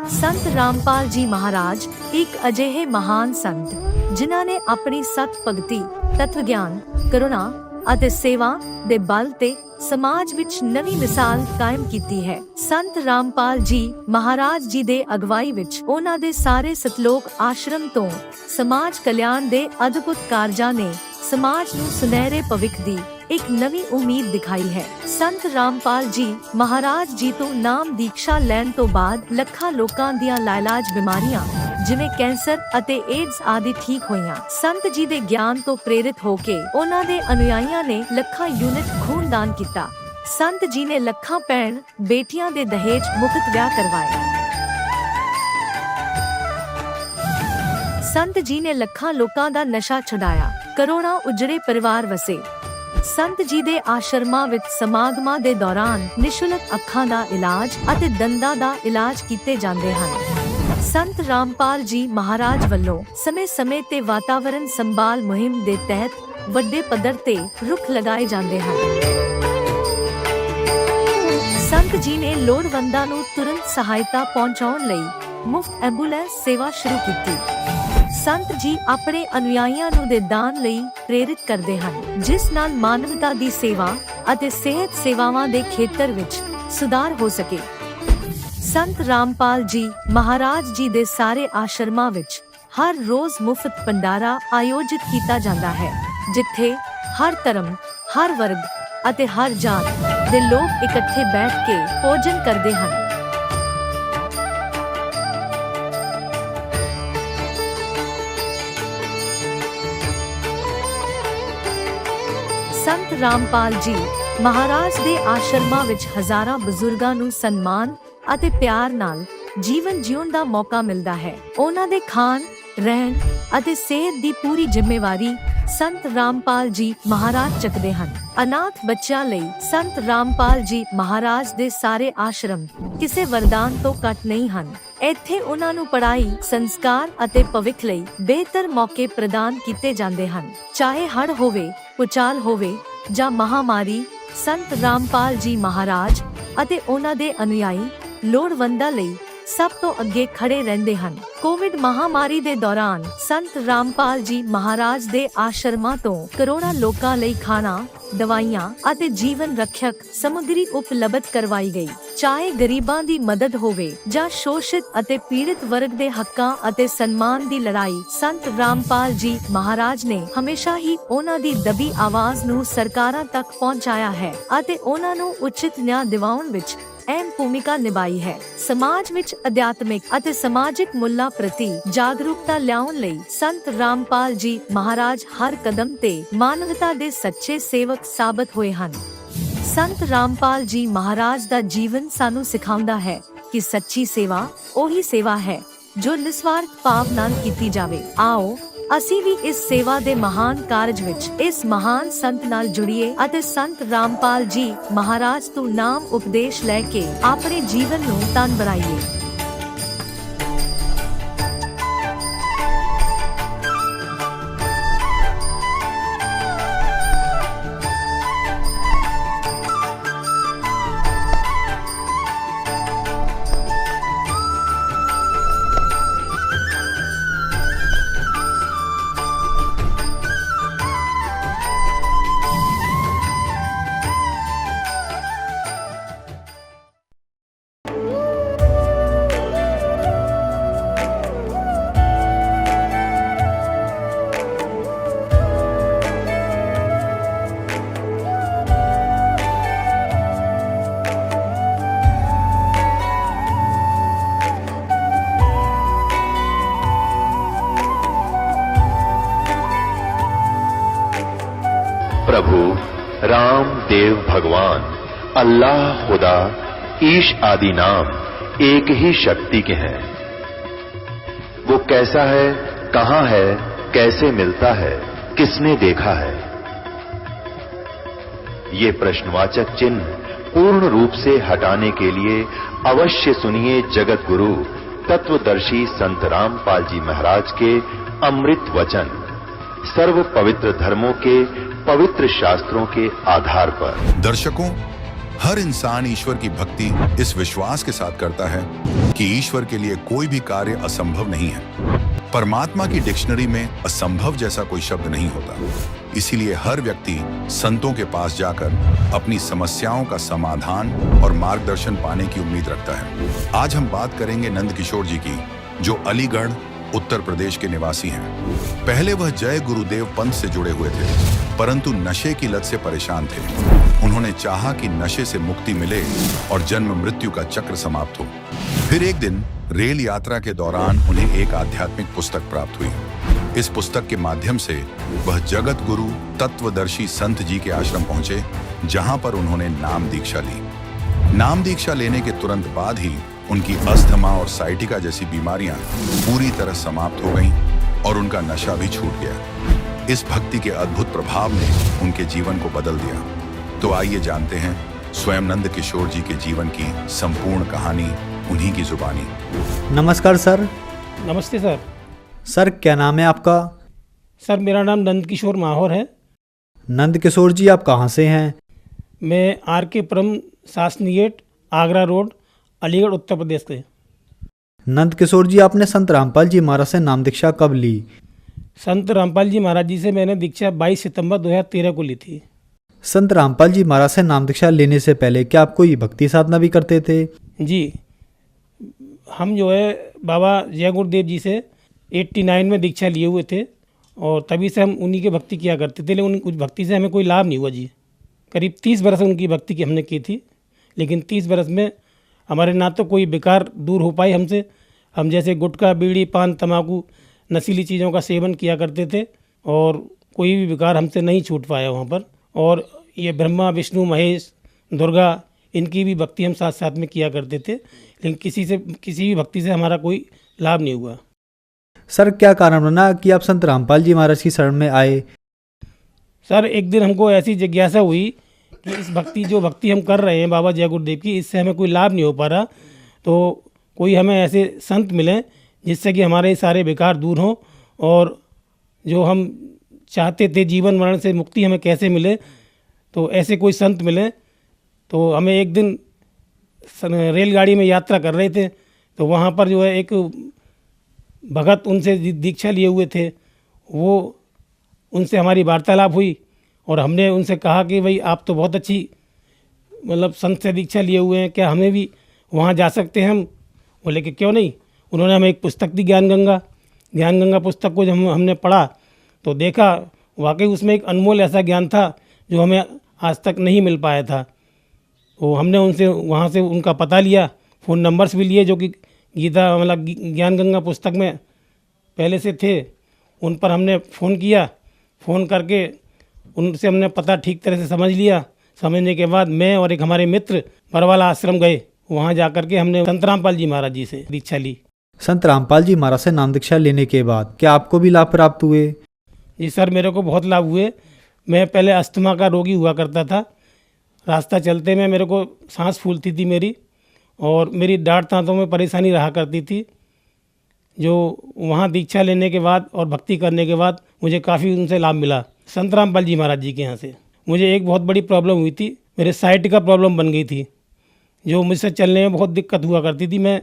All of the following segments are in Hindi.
संत रामपाल जी महाराज एक अजिहे महान संत जिन्हां ने अपनी सत भगती, तत्व ज्ञान, करुणा ਅਤੇ सेवा ਦੇ बल ਤੇ समाज ਵਿੱਚ ਨਵੀਂ ਮਿਸਾਲ ਕਾਇਮ ਕੀਤੀ ਹੈ। ਸੰਤ ਰਾਮਪਾਲ ਜੀ ਮਹਾਰਾਜ ਜੀ ਦੇ ਅਗਵਾਈ ਵਿੱਚ ਉਹਨਾਂ ਦੇ ਸਾਰੇ ਸਤਲੋਕ ਆਸ਼ਰਮ ਤੋਂ ਸਮਾਜ ਕਲਿਆਣ ਦੇ ਅਦਭੁਤ ਕਾਰਜਾਂ ਨੇ ਸਮਾਜ ਨੂੰ ਸੁਨਹਿਰੇ ਭਵਿੱਖ ਦੀ ਇੱਕ ਨਵੀਂ ਉਮੀਦ ਦਿਖਾਈ ਹੈ। ਸੰਤ ਰਾਮਪਾਲ ਜੀ ਮਹਾਰਾਜ ਜੀ ਤੋਂ ਨਾਮ ਦੀਕਸ਼ਾ ਲੈਣ ਤੋਂ ਬਾਅਦ ਲੱਖਾਂ ਲੋਕਾਂ ਦੀਆਂ ਲਾਇਲਾਜ ਬਿਮਾਰੀਆਂ ਜਿਵੇਂ ਕੈਂਸਰ ਅਤੇ ਏਡਜ਼ ਆਦਿ ਠੀਕ ਹੋਈਆਂ। ਸੰਤ ਜੀ ਦੇ ਗਿਆਨ ਤੋਂ ਪ੍ਰੇਰਿਤ ਹੋ ਕੇ ਉਹਨਾਂ ਦੇ ਅਨੁਯਾਈਆਂ ਨੇ ਲੱਖਾਂ ਯੂਨਿਟ ਖੂਨ ਦਾਨ ਕੀਤਾ। ਸੰਤ ਜੀ ਨੇ ਲੱਖਾਂ ਭੈਣ ਬੇਟੀਆਂ ਦੇ ਦਹੇਜ ਮੁਫਤ ਵਿਆਹ ਕਰਵਾਏ। ਸੰਤ ਜੀ ਨੇ ਲੱਖਾਂ ਲੋਕਾਂ ਦਾ ਨਸ਼ਾ ਛੁਡਾਇਆ, ਕਰੋੜਾਂ ਉਜੜੇ ਪਰਿਵਾਰ ਵਸੇ। ਸੰਤ ਜੀ ਦੇ ਆਸ਼ਰਮਾਂ ਵਿੱਚ ਸਮਾਗਮਾਂ ਦੇ ਦੌਰਾਨ ਨਿਸ਼ੁਲਕ ਅੱਖਾਂ ਦਾ ਇਲਾਜ ਅਤੇ ਦੰਦਾਂ ਦਾ ਇਲਾਜ ਕੀਤੇ ਜਾਂਦੇ ਹਨ। ਸੰਤ ਰਾਮਪਾਲ ਜੀ ਮਹਾਰਾਜ ਵੱਲੋਂ ਸਮੇਂ-ਸਮੇਂ ਤੇ ਵਾਤਾਵਰਣ ਸੰਭਾਲ ਮੁਹਿੰਮ ਦੇ ਤਹਿਤ ਵੱਡੇ ਪੱਧਰ ਤੇ ਰੁੱਖ ਲਗਾਏ ਜਾਂਦੇ ਹਨ। ਸੰਤ ਜੀ ਨੇ ਲੋੜਵੰਦਾਂ ਨੂੰ ਤੁਰੰਤ ਸਹਾਇਤਾ ਪਹੁੰਚਾਉਣ ਲਈ ਮੁਫਤ ਐਂਬੂਲੈਂਸ ਸੇਵਾ ਸ਼ੁਰੂ ਕੀਤੀ। ਸੰਤ ਜੀ ਆਪਣੇ ਅਨੁਯਾਈਆਂ ਨੂੰ ਦੇ ਦਾਨ ਲਈ ਪ੍ਰੇਰਿਤ ਕਰਦੇ ਹਨ, ਜਿਸ ਨਾਲ ਮਾਨਵਤਾ ਦੀ ਸੇਵਾ ਅਤੇ ਸਿਹਤ ਸੇਵਾਵਾਂ ਦੇ ਖੇਤਰ ਵਿੱਚ ਸੁਧਾਰ ਹੋ ਸਕੇ। ਸੰਤ ਰਾਮਪਾਲ ਜੀ ਮਹਾਰਾਜ ਜੀ ਦੇ ਸਾਰੇ ਆਸ਼ਰਮਾਂ ਵਿੱਚ ਹਰ ਰੋਜ਼ ਮੁਫਤ ਭੰਡਾਰਾ ਆਯੋਜਿਤ ਕੀਤਾ ਜਾਂਦਾ ਹੈ, ਜਿੱਥੇ ਹਰ ਧਰਮ, ਹਰ ਵਰਗ ਅਤੇ ਹਰ ਜਾਤ ਦੇ ਲੋਕ ਇਕੱਠੇ ਬੈਠ ਕੇ ਭੋਜਨ ਕਰਦੇ ਹਨ। ਸੰਤ ਰਾਮਪਾਲ ਜੀ ਮਹਾਰਾਜ ਦੇ ਆਸ਼ਰਮਾਂ ਵਿੱਚ ਹਜ਼ਾਰਾਂ ਬਜ਼ੁਰਗਾਂ ਨੂੰ ਸਨਮਾਨ ਅਤੇ ਪਿਆਰ ਨਾਲ ਜੀਵਨ ਜਿਉਣ ਦਾ ਮੌਕਾ ਮਿਲਦਾ ਹੈ। ਉਹਨਾਂ ਦੇ ਖਾਣ, ਰਹਿਣ ਅਤੇ ਸਿਹਤ ਦੀ ਪੂਰੀ ਜ਼ਿੰਮੇਵਾਰੀ ਸੰਤ ਰਾਮਪਾਲ ਜੀ ਮਹਾਰਾਜ ਚੱਕਦੇ ਹਨ। ਅਨਾਥ ਬੱਚਿਆਂ ਲਈ ਸੰਤ ਰਾਮਪਾਲ ਜੀ ਮਹਾਰਾਜ ਦੇ ਸਾਰੇ ਆਸ਼ਰਮ ਕਿਸੇ ਵਰਦਾਨ ਤੋਂ ਘੱਟ ਨਹੀਂ ਹਨ। ਇੱਥੇ ਉਹਨਾਂ ਨੂੰ ਪੜ੍ਹਾਈ, ਸੰਸਕਾਰ ਅਤੇ ਭਵਿੱਖ ਲਈ ਬਿਹਤਰ ਮੌਕੇ ਪ੍ਰਦਾਨ ਕੀਤੇ ਜਾਂਦੇ ਹਨ। ਚਾਹੇ ਹੜ੍ਹ ਹੋਵੇ, ਭੂਚਾਲ ਹੋਵੇ ਜਾਂ ਮਹਾਮਾਰੀ, ਸੰਤ ਰਾਮਪਾਲ ਜੀ ਮਹਾਰਾਜ ਅਤੇ ਉਹਨਾਂ ਦੇ ਅਨੁਯਾਈ ਲੋੜਵੰਦਾਂ ਲਈ ਸਭ ਤੋਂ ਅੱਗੇ ਖੜੇ ਰਹਿੰਦੇ ਹਨ। ਕੋਵਿਡ ਮਹਾਮਾਰੀ ਦੇ ਦੌਰਾਨ ਸੰਤ ਰਾਮਪਾਲ ਜੀ ਮਹਾਰਾਜ ਦੇ ਆਸ਼ਰਮਾਂ ਤੋਂ ਕਰੋੜਾਂ ਲੋਕਾਂ ਲਈ ਖਾਣਾ, ਦਵਾਈਆਂ ਅਤੇ ਜੀਵਨ ਰੱਖਿਅਕ ਸਮੱਗਰੀ ਉਪਲਬਧ ਕਰਵਾਈ ਗਈ। ਚਾਹੇ ਗਰੀਬਾਂ ਦੀ ਮਦਦ ਹੋਵੇ ਜਾਂ ਸ਼ੋਸ਼ਿਤ ਅਤੇ ਪੀੜਿਤ ਵਰਗ ਦੇ ਹੱਕਾਂ ਅਤੇ ਸਨਮਾਨ ਦੀ ਲੜਾਈ, ਸੰਤ ਰਾਮਪਾਲ ਜੀ ਮਹਾਰਾਜ ਨੇ ਹਮੇਸ਼ਾ ਹੀ ਉਹਨਾਂ ਦੀ ਦਬੀ ਆਵਾਜ਼ ਨੂੰ ਸਰਕਾਰਾਂ ਤੱਕ ਪਹੁੰਚਾਇਆ ਹੈ ਅਤੇ ਉਹਨਾਂ ਨੂੰ ਉਚਿਤ ਨਿਆਂ ਦਿਵਾਉਣ ਵਿੱਚ ਅਹਿਮ ਭੂਮਿਕਾ ਨਿਭਾਈ ਹੈ। ਸਮਾਜ ਵਿੱਚ ਅਧਿਆਤਮਿਕ ਅਤੇ ਸਮਾਜਿਕ ਮੁੱਲਾਂ ਪ੍ਰਤੀ ਜਾਗਰੂਕਤਾ ਲਿਆਉਣ ਲਈ ਸੰਤ ਰਾਮਪਾਲ ਜੀ ਮਹਾਰਾਜ ਹਰ ਕਦਮ ਤੇ ਮਾਨਵਤਾ ਦੇ ਸੱਚੇ ਸੇਵਕ ਸਾਬਤ ਹੋਏ ਹਨ। ਸੰਤ ਰਾਮਪਾਲ ਜੀ ਮਹਾਰਾਜ ਦਾ ਜੀਵਨ ਸਾਨੂੰ ਸਿਖਾਉਂਦਾ ਹੈ ਕਿ ਸੱਚੀ ਸੇਵਾ ਉਹੀ ਸੇਵਾ ਹੈ ਜੋ ਨਿਸਵਾਰਥ ਭਾਵ ਨਾਲ ਕੀਤੀ ਜਾਵੇ। ਆਓ ਅਸੀਂ ਵੀ ਇਸ ਸੇਵਾ ਦੇ ਮਹਾਨ ਕਾਰਜ ਵਿੱਚ ਇਸ ਮਹਾਨ ਸੰਤ ਨਾਲ ਜੁੜੀਏ ਅਤੇ ਸੰਤ ਰਾਮਪਾਲ ਜੀ ਮਹਾਰਾਜ ਤੋਂ ਨਾਮ ਉਪਦੇਸ਼ ਲੈ ਕੇ ਆਪਣੇ ਜੀਵਨ ਨੂੰ ਧਨ ਬਣਾਈਏ। प्रभु राम देव भगवान अल्लाह खुदा ईश आदि नाम एक ही शक्ति के हैं। वो कैसा है, कहां है, कैसे मिलता है, किसने देखा है? ये प्रश्नवाचक चिन्ह पूर्ण रूप से हटाने के लिए अवश्य सुनिए जगत गुरु तत्वदर्शी संत रामपाल जी महाराज के अमृत वचन, सर्व पवित्र धर्मों के पवित्र शास्त्रों के आधार पर। दर्शकों, हर इंसान ईश्वर की भक्ति इस विश्वास के साथ करता है कि ईश्वर के लिए कोई भी कार्य असंभव नहीं है। परमात्मा की डिक्शनरी में असंभव जैसा कोई शब्द नहीं होता। इसीलिए हर व्यक्ति संतों के पास जाकर अपनी समस्याओं का समाधान और मार्गदर्शन पाने की उम्मीद रखता है। आज हम बात करेंगे नंद किशोर जी की, जो अलीगढ़ उत्तर प्रदेश के निवासी हैं। पहले वह जय गुरुदेव पंथ से जुड़े हुए थे, परंतु नशे की लत से परेशान थे। उन्होंने चाहा कि नशे से मुक्ति मिले और जन्म मृत्यु का चक्र समाप्त हो। फिर एक दिन रेल यात्रा के दौरान उन्हें एक आध्यात्मिक पुस्तक प्राप्त हुई। इस पुस्तक के माध्यम से वह जगत गुरु तत्वदर्शी संत जी के आश्रम पहुंचे, जहां पर उन्होंने नाम दीक्षा ली। नाम दीक्षा लेने के तुरंत बाद ही उनकी अस्थमा और साइटिका जैसी बीमारियां पूरी तरह समाप्त हो गईं और उनका नशा भी छूट गया। इस भक्ति के अद्भुत प्रभाव ने उनके जीवन को बदल दिया। तो आइए जानते हैं स्वयं नंद किशोर जी के जीवन की संपूर्ण कहानी उन्हीं की जुबानी। नमस्कार सर। नमस्ते सर। सर क्या नाम है आपका? सर मेरा नाम नंद किशोर माहौर है। नंद किशोर जी आप कहाँ से हैं? मैं R.K. पुरम शासनीगेट आगरा रोड अलीगढ़ उत्तर प्रदेश से। नंद किशोर जी आपने संत रामपाल जी महाराज से नाम दीक्षा कब ली? संत रामपाल जी महाराज जी से मैंने दीक्षा 22 सितंबर 2013 को ली थी। संत रामपाल जी महाराज से नाम दीक्षा लेने से पहले क्या आप कोई भक्ति साधना भी करते थे? जी, हम जो है बाबा जय गुरुदेव जी से 89 में दीक्षा लिए हुए थे और तभी से हम उन्हीं की भक्ति किया करते थे, लेकिन उस भक्ति से हमें कोई लाभ नहीं हुआ जी। करीब 30 बरस उनकी भक्ति की हमने की थी, लेकिन 30 बरस में हमारे ना तो कोई विकार दूर हो पाई हमसे। हम जैसे गुटखा, बीड़ी, पान, तम्बाकू, नशीली चीज़ों का सेवन किया करते थे और कोई भी विकार हमसे नहीं छूट पाया वहाँ पर। और ये ब्रह्मा, विष्णु, महेश, दुर्गा, इनकी भी भक्ति हम साथ साथ में किया करते थे, लेकिन किसी भी भक्ति से हमारा कोई लाभ नहीं हुआ। सर क्या कारण बना कि आप संत रामपाल जी महाराज की शरण में आए? सर एक दिन हमको ऐसी जिज्ञासा हुई कि इस जो भक्ति हम कर रहे हैं बाबा जय गुरुदेव की, इससे हमें कोई लाभ नहीं हो पा रहा, तो कोई हमें ऐसे संत मिलें जिससे कि हमारे सारे विकार दूर हों और जो हम चाहते थे जीवन मरण से मुक्ति हमें कैसे मिले, तो ऐसे कोई संत मिले। तो हमें एक दिन रेलगाड़ी में यात्रा कर रहे थे, तो वहाँ पर जो है एक भगत उनसे दीक्षा लिए हुए थे, वो उनसे हमारी वार्तालाप हुई और हमने उनसे कहा कि भाई आप तो बहुत अच्छी मतलब संत से दीक्षा लिए हुए हैं, क्या हमें भी वहाँ जा सकते हैं हम? बोले कि क्यों नहीं। उन्होंने हमें एक पुस्तक दी, ज्ञान गंगा पुस्तक को जब हमने पढ़ा तो देखा वाकई उसमें एक अनमोल ऐसा ज्ञान था जो हमें आज तक नहीं मिल पाया था। तो हमने उनसे वहाँ से उनका पता लिया, फ़ोन नंबर्स भी लिए जो कि गीता मतलब ज्ञान गंगा पुस्तक में पहले से थे। उन पर हमने फ़ोन किया, फ़ोन करके उनसे हमने पता ठीक तरह से समझ लिया। समझने के बाद मैं और एक हमारे मित्र बरवाला आश्रम गए, वहाँ जा कर के हमने संत रामपाल जी महाराज जी से दीक्षा ली। संत रामपाल जी महाराज से नाम दीक्षा लेने के बाद क्या आपको भी लाभ प्राप्त हुए? जी सर, मेरे को बहुत लाभ हुए। मैं पहले अस्थमा का रोगी हुआ करता था। रास्ता चलते में मेरे को सांस फूलती थी मेरी, और मेरी डांट दांतों में परेशानी रहा करती थी। जो वहाँ दीक्षा लेने के बाद और भक्ति करने के बाद मुझे काफ़ी उनसे लाभ मिला। संत रामपाल जी महाराज जी के यहाँ से मुझे एक बहुत बड़ी प्रॉब्लम हुई थी, मेरे साइट का प्रॉब्लम बन गई थी, जो मुझसे चलने में बहुत दिक्कत हुआ करती थी। मैं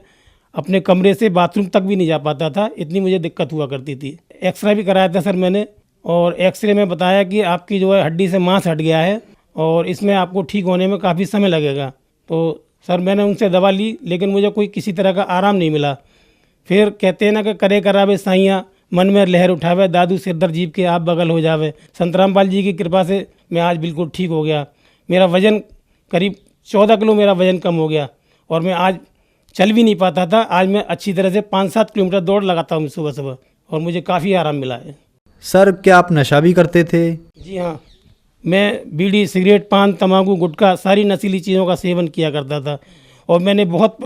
अपने कमरे से बाथरूम तक भी नहीं जा पाता था, इतनी मुझे दिक्कत हुआ करती थी। एक्सरे भी कराया था सर मैंने, और एक्सरे में बताया कि आपकी जो है हड्डी से मांस हट गया है और इसमें आपको ठीक होने में काफ़ी समय लगेगा। तो सर मैंने उनसे दवा ली, लेकिन मुझे कोई किसी तरह का आराम नहीं मिला। फिर कहते हैं ना कि करे करावे साइयाँ, मन में लहर उठावे, दादू सिरदर जीव के आप बगल हो जावे। संत रामपाल जी की कृपा से मैं आज बिल्कुल ठीक हो गया। मेरा वज़न करीब 14 किलो मेरा वज़न कम हो गया और मैं आज चल भी नहीं पाता था। आज मैं अच्छी तरह से 5-7 किलोमीटर दौड़ लगाता हूँ सुबह सुबह, और मुझे काफ़ी आराम मिला है। सर क्या आप नशा भी करते थे? जी हाँ, मैं बीड़ी, सिगरेट, पान, तम्बाकू, गुटखा, सारी नशीली चीज़ों का सेवन किया करता था। और मैंने बहुत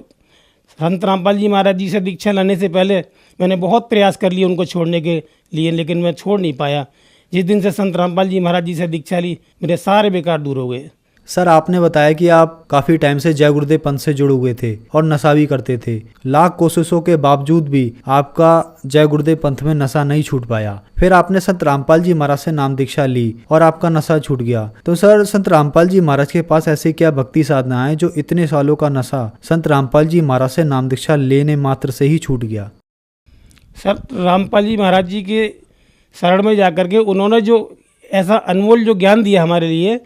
संत रामपाल जी महाराज जी से दीक्षा लेने से पहले मैंने बहुत प्रयास कर लिए उनको छोड़ने के लिए, लेकिन मैं छोड़ नहीं पाया। जिस दिन से संत रामपाल जी महाराज जी से दीक्षा ली, मेरे सारे बेकार दूर हो गए। सर आपने बताया कि आप काफ़ी टाइम से जय गुरुदेव पंथ से जुड़े हुए थे और नशा भी करते थे। लाख कोशिशों के बावजूद भी आपका जय गुरुदेव पंथ में नशा नहीं छूट पाया। फिर आपने संत रामपाल जी महाराज से नाम दीक्षा ली और आपका नशा छूट गया। तो सर संत रामपाल जी महाराज के पास ऐसी क्या भक्ति साधना है जो इतने सालों का नशा संत रामपाल जी महाराज से नाम दीक्षा लेने मात्र से ही छूट गया? सर रामपाल जी महाराज जी के शरण में जाकर के उन्होंने जो ऐसा अनमोल जो ज्ञान दिया हमारे लिए,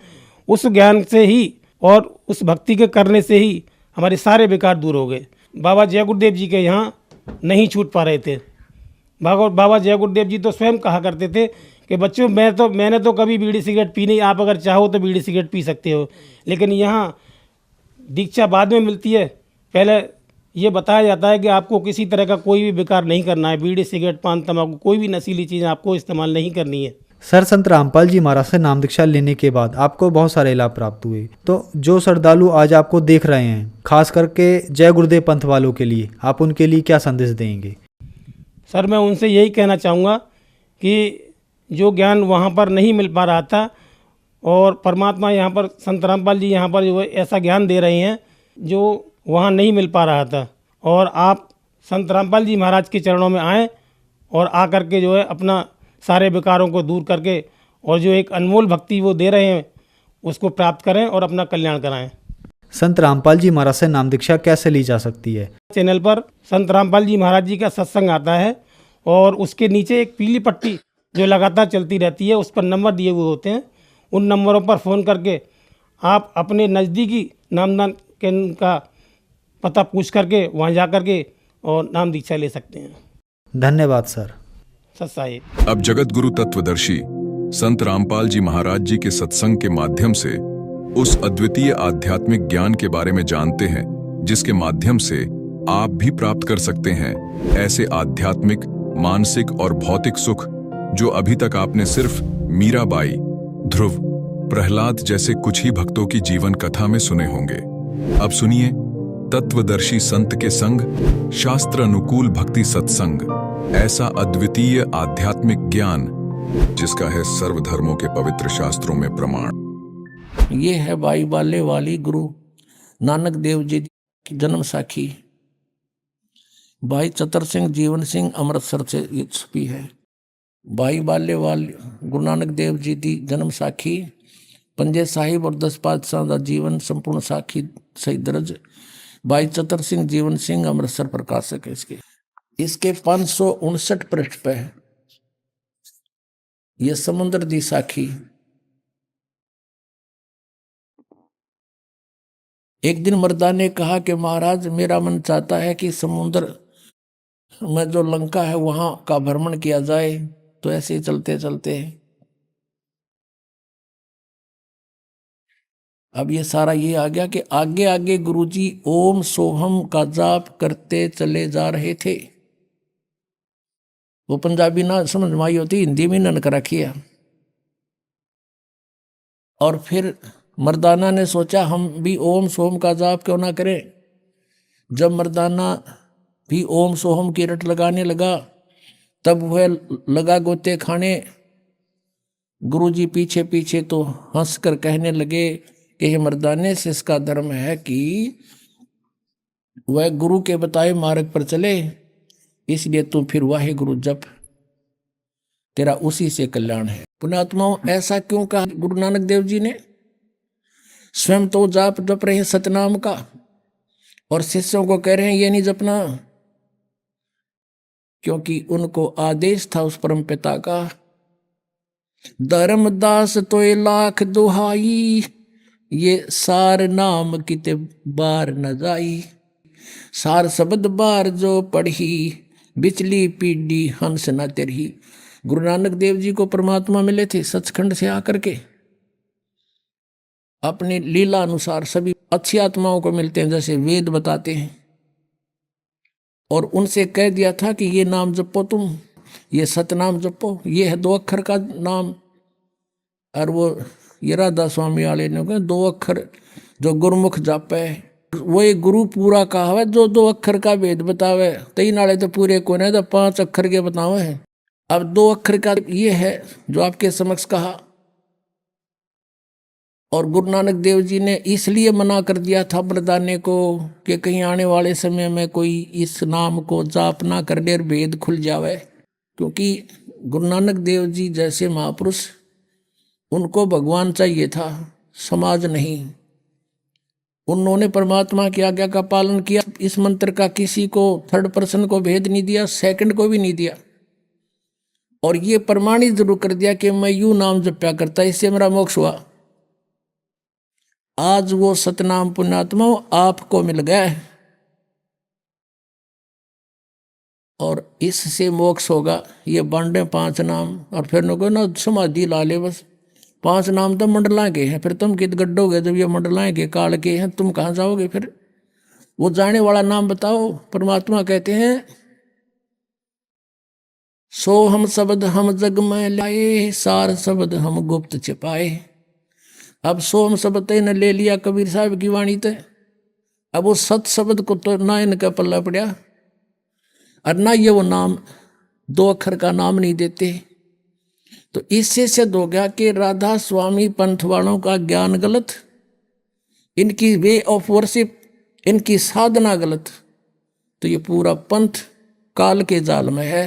उस ज्ञान से ही और उस भक्ति के करने से ही हमारे सारे विकार दूर हो गए। बाबा जय गुरुदेव जी के यहाँ नहीं छूट पा रहे थे। बाबा जय गुरुदेव जी तो स्वयं कहा करते थे कि बच्चों मैंने तो कभी बीड़ी सिगरेट पी नहीं, आप अगर चाहो तो बीड़ी सिगरेट पी सकते हो, लेकिन यहाँ दीक्षा बाद में मिलती है, पहले ये बताया जाता है कि आपको किसी तरह का कोई भी विकार नहीं करना है, बीड़ी सिगरेट पान तंबाकू कोई भी नशीली चीज़ आपको इस्तेमाल नहीं करनी है। सर संत रामपाल जी महाराज से नाम दीक्षा लेने के बाद आपको बहुत सारे लाभ प्राप्त हुए। तो जो श्रद्धालु आज आपको देख रहे हैं, खास करके जय गुरुदेव पंथ वालों के लिए आप उनके लिए क्या संदेश देंगे? सर मैं उनसे यही कहना चाहूँगा कि जो ज्ञान वहाँ पर नहीं मिल पा रहा था और परमात्मा यहाँ पर संत रामपाल जी यहाँ पर जो है ऐसा ज्ञान दे रहे हैं जो वहाँ नहीं मिल पा रहा था, और आप संत रामपाल जी महाराज के चरणों में आएँ और आकर के जो है अपना सारे विकारों को दूर करके और जो एक अनमोल भक्ति वो दे रहे हैं उसको प्राप्त करें और अपना कल्याण कराएं। संत रामपाल जी महाराज से नाम दीक्षा कैसे ली जा सकती है? चैनल पर संत रामपाल जी महाराज जी का सत्संग आता है और उसके नीचे एक पीली पट्टी जो लगातार चलती रहती है, उस पर नंबर दिए हुए होते हैं। उन नंबरों पर फ़ोन करके आप अपने नज़दीकी नामदान केंद्र का पता पूछ करके वहाँ जा करके और नाम दीक्षा ले सकते हैं। धन्यवाद सर। सत्साहिब। अब जगत गुरु तत्वदर्शी संत रामपाल जी महाराज जी के सत्संग के माध्यम से उस अद्वितीय आध्यात्मिक ज्ञान के बारे में जानते हैं जिसके माध्यम से आप भी प्राप्त कर सकते हैं ऐसे आध्यात्मिक, मानसिक और भौतिक सुख जो अभी तक आपने सिर्फ मीराबाई, ध्रुव, प्रहलाद जैसे कुछ ही भक्तों की जीवन कथा में सुने होंगे। अब सुनिए तत्वदर्शी संत के संग शास्त्र अनुकूल भक्ति सत्संग, ऐसा अद्वितीय आध्यात्मिक ज्ञान जिसका है सर्वधर्मों के पवित्र शास्त्रों में प्रमाण। ये है बाई बाले वाली गुरु नानक देव जी की जन्म साखी। भाई चतर सिंह जीवन सिंह अमृतसर से ये छपी है। भाई बाले वाले गुरु नानक देव जी की जन्म साखी, पंजे साहिब और 10 पातशाह का जीवन संपूर्ण साखी सही दर्ज। भाई चतर सिंह जीवन सिंह अमृतसर प्रकाशक है इसके 559 पृष्ठ पे है ये समुद्र दी साखी। एक दिन मर्दा ने कहा कि महाराज मेरा मन चाहता है कि समुद्र में जो लंका है वहां का भ्रमण किया जाए। तो ऐसे ही चलते चलते अब ये सारा ये आ गया कि आगे आगे गुरुजी ओम सोहम का जाप करते चले जा रहे थे। वो पंजाबी ना समझ में आई होती, हिंदी में ननक रखी है। और फिर मर्दाना ने सोचा हम भी ओम सोहम का जाप क्यों ना करें। जब मर्दाना भी ओम सोहम की रट लगाने लगा तब वह लगा गोते खाने। गुरुजी पीछे पीछे तो हंसकर कहने लगे कि हे मर्दाने से इसका धर्म है कि वह गुरु के बताए मार्ग पर चले, इसलिए तू फिर वाहे गुरु जप, तेरा उसी से कल्याण है। पुण्यात्माओं ऐसा क्यों कहा गुरु नानक देव जी ने? स्वयं तो जाप जप रहे सतनाम का और शिष्यों को कह रहे हैं ये नहीं जपना, क्योंकि उनको आदेश था उस परम पिता का, धर्मदास तो लाख दुहाई, ये सार नाम किते बार न जाई, सार शब्द बार जो पढ़ी, बिचली पीढ़ी हंस न तेरही। गुरु नानक देव जी को परमात्मा मिले थे सचखंड से आकर के, अपनी लीला अनुसार सभी अच्छी आत्माओं को मिलते हैं जैसे वेद बताते हैं। और उनसे कह दिया था कि ये नाम जपो, तुम ये सतनाम जपो, ये है 2 अक्षर का नाम। और वो ये राधा स्वामी वाले ने कहा 2 अक्षर जो गुरुमुख जापे वो एक गुरु पूरा कहा है जो 2 अक्षर का वेद बतावे। 3 नाले तो पूरे को नहीं तो 5 अक्षर के बतावे है। अब 2 अक्षर का ये है जो आपके समक्ष कहा। और गुरु नानक देव जी ने इसलिए मना कर दिया था बरदाने को कि कहीं आने वाले समय में कोई इस नाम को जाप ना कर ले और भेद खुल जावे, क्योंकि गुरु नानक देव जी जैसे महापुरुष, उनको भगवान चाहिए था, समाज नहीं। उन्होंने परमात्मा की आज्ञा का पालन किया। इस मंत्र का किसी को थर्ड पर्सन को भेद नहीं दिया, सेकंड को भी नहीं दिया, और ये प्रमाणित जरूर कर दिया कि मैं यूं नाम जप्या करता, इससे मेरा मोक्ष हुआ। आज वो सतनाम पुण्यात्मा आपको मिल गया है और इससे मोक्ष होगा। ये बांटे 5 नाम, और फिर न ना समाधि ला ले, बस 5 नाम तो मंडला के हैं, फिर तुम कित गड्ढोगे जब ये मंडलाएं के काल के हैं, तुम कहाँ जाओगे फिर? वो जाने वाला नाम बताओ। परमात्मा कहते हैं सो हम शब्द हम जग में लाए, सार शब्द हम गुप्त छिपाए। अब सो हम शब्द ने ले लिया कबीर साहब की वाणी ते, अब वो सत शब्द को तो ना इनका पल्ला पड़ा, और ना ये वो नाम 2 अक्षर का नाम नहीं देते। तो इससे सिद्ध हो गया कि राधा स्वामी पंथ वालों का ज्ञान गलत, इनकी वे ऑफ वर्शिप, इनकी साधना गलत। तो ये पूरा पंथ काल के जाल में है।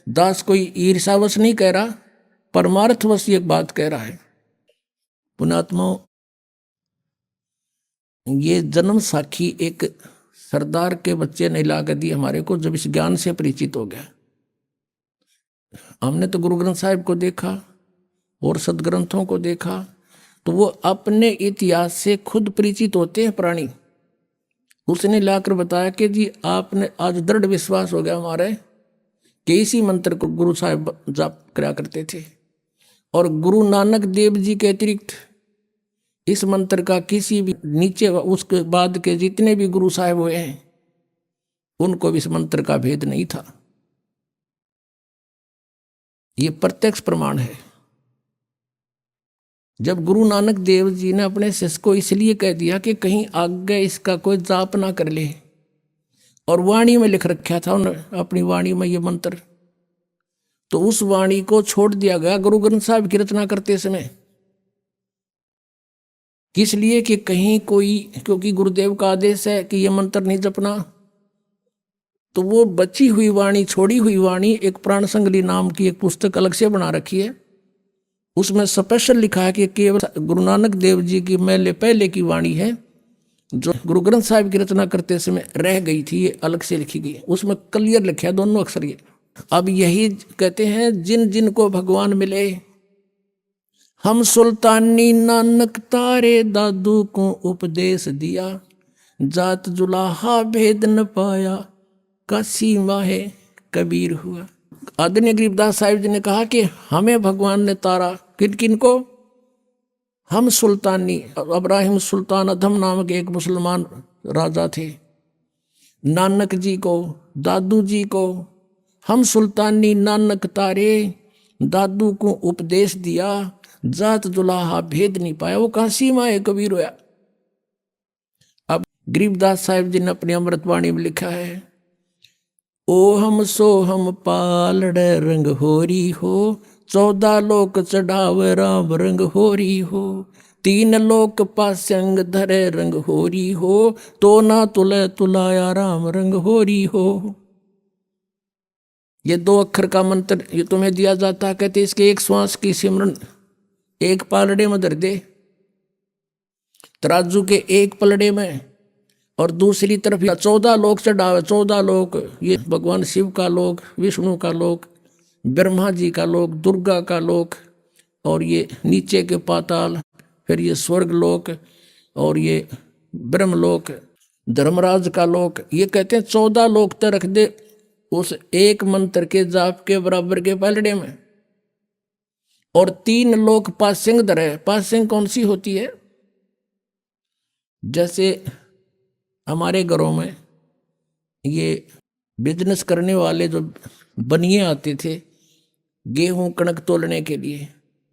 दास कोई ईर्षावश नहीं कह रहा, परमार्थवश ये बात कह रहा है। पुण्यात्माओं, ये जन्म साखी एक सरदार के बच्चे ने ला कर दी हमारे को, जब इस ज्ञान से परिचित हो गया। हमने तो गुरु ग्रंथ साहिब को देखा और सदग्रंथों को देखा, तो वो अपने इतिहास से खुद परिचित होते हैं प्राणी। उसने लाकर बताया कि जी आपने आज दृढ़ विश्वास हो गया हमारे कि इसी मंत्र को गुरु साहिब जाप करा करते थे, और गुरु नानक देव जी के अतिरिक्त इस मंत्र का किसी भी नीचे उसके बाद के जितने भी गुरु साहिब हुए हैं उनको भी इस मंत्र का भेद नहीं था। ये प्रत्यक्ष प्रमाण है। जब गुरु नानक देव जी ने अपने शिष्य को इसलिए कह दिया कि कहीं आगे इसका कोई जाप ना कर ले, और वाणी में लिख रखा था उन्होंने अपनी वाणी में ये मंत्र, तो उस वाणी को छोड़ दिया गया गुरु ग्रंथ साहिब की रचना करते समय। किस लिए? कि कहीं कोई, क्योंकि गुरुदेव का आदेश है कि ये मंत्र नहीं जपना, तो वो बची हुई वाणी, छोड़ी हुई वाणी, एक प्राण संगली नाम की एक पुस्तक अलग से बना रखी है। उसमें स्पेशल लिखा है कि केवल गुरु नानक देव जी की पहले की वाणी है, जो गुरु ग्रंथ साहिब की रचना करते समय रह गई थी, ये अलग से लिखी गई। उसमें क्लियर लिखा है दोनों अक्षर ये। अब यही कहते हैं जिन जिन को भगवान मिले, हम सुल्तानी नानक तारे दादू को उपदेश दिया, जात जुलाहा भेद न पाया, काशी माहे कबीर हुआ। आदरणीय गरीबदास साहिब जी ने कहा कि हमें भगवान ने तारा, किन किन को? हम सुल्तानी, इब्राहिम सुल्तान अधम नामक एक मुसलमान राजा थे, नानक जी को, दादू जी को, हम सुल्तानी नानक तारे दादू को उपदेश दिया, जात जुलाहा भेद नहीं पाया, वो काशी माए कबीर हुआ। अब गरीबदास साहिब जी ने अपनी अमृतवाणी में लिखा है, ओ हम सो हम पालड़े रंग होरी हो, 14 लोक चढ़ावे राम रंग होरी हो, 3 लोक पासंग धरे रंग होरी हो, तो ना तुले तुलाया राम रंग होरी हो। ये 2 अक्षर का मंत्र ये तुम्हें दिया जाता है। कहते इसके एक श्वास की सिमरन एक पालड़े में धर दे, तराजू के एक पलड़े में, और दूसरी तरफ 14 लोक चढ़ावे। 14 लोक ये भगवान शिव का लोक, विष्णु का लोक, ब्रह्मा जी का लोक, दुर्गा का लोक, और ये नीचे के पाताल, फिर ये स्वर्ग लोक, और ये ब्रह्मलोक, धर्मराज का लोक। ये कहते हैं 14 लोक तक रख दे उस एक मंत्र के जाप के बराबर के पलड़े में, और 3 लोक पासिंग धरे। पासिंग कौन सी होती है? जैसे हमारे घरों में ये बिजनेस करने वाले जो बनिए आते थे गेहूं कणक तोलने के लिए,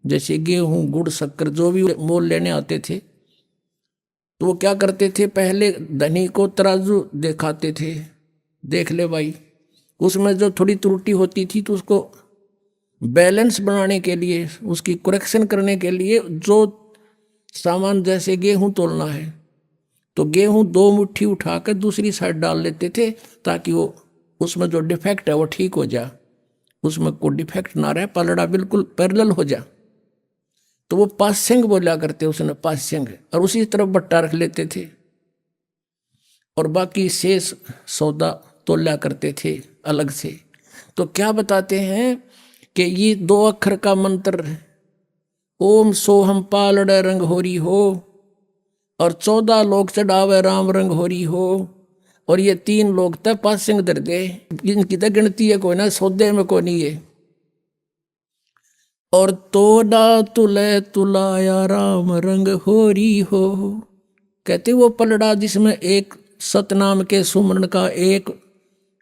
जैसे गेहूं गुड़ शक्कर जो भी मोल लेने आते थे, तो वो क्या करते थे, पहले धनी को तराजू दिखाते थे, देख ले भाई, उसमें जो थोड़ी त्रुटि होती थी तो उसको बैलेंस बनाने के लिए, उसकी करेक्शन करने के लिए जो सामान जैसे गेहूं तोलना है तो गेहूं 2 मुट्ठी उठाकर दूसरी साइड डाल लेते थे ताकि वो उसमें जो डिफेक्ट है वो ठीक हो जाए, उसमें कोई डिफेक्ट ना रहे, पलड़ा बिल्कुल पैरेलल हो जाए। तो वो पास्यंग बोला करते उसने, पास्यंग, और उसी तरफ बट्टा रख लेते थे और बाकी शेष सौदा तोला करते थे अलग से। तो क्या बताते हैं कि ये 2 अक्षर का मंत्र है, ओम सोहम पालड़ रंग होरी हो, और 14 लोग चढ़ावे राम रंग होरी हो, और ये 3 लोग तय पासिंग दर दे, इनकी तो गिनती है कोई ना, सौदे में कोई नहीं है। और तोड़ा तुले तुलाया राम रंग होरी हो, कहते वो पलड़ा जिसमें एक सतनाम के सुमरण का एक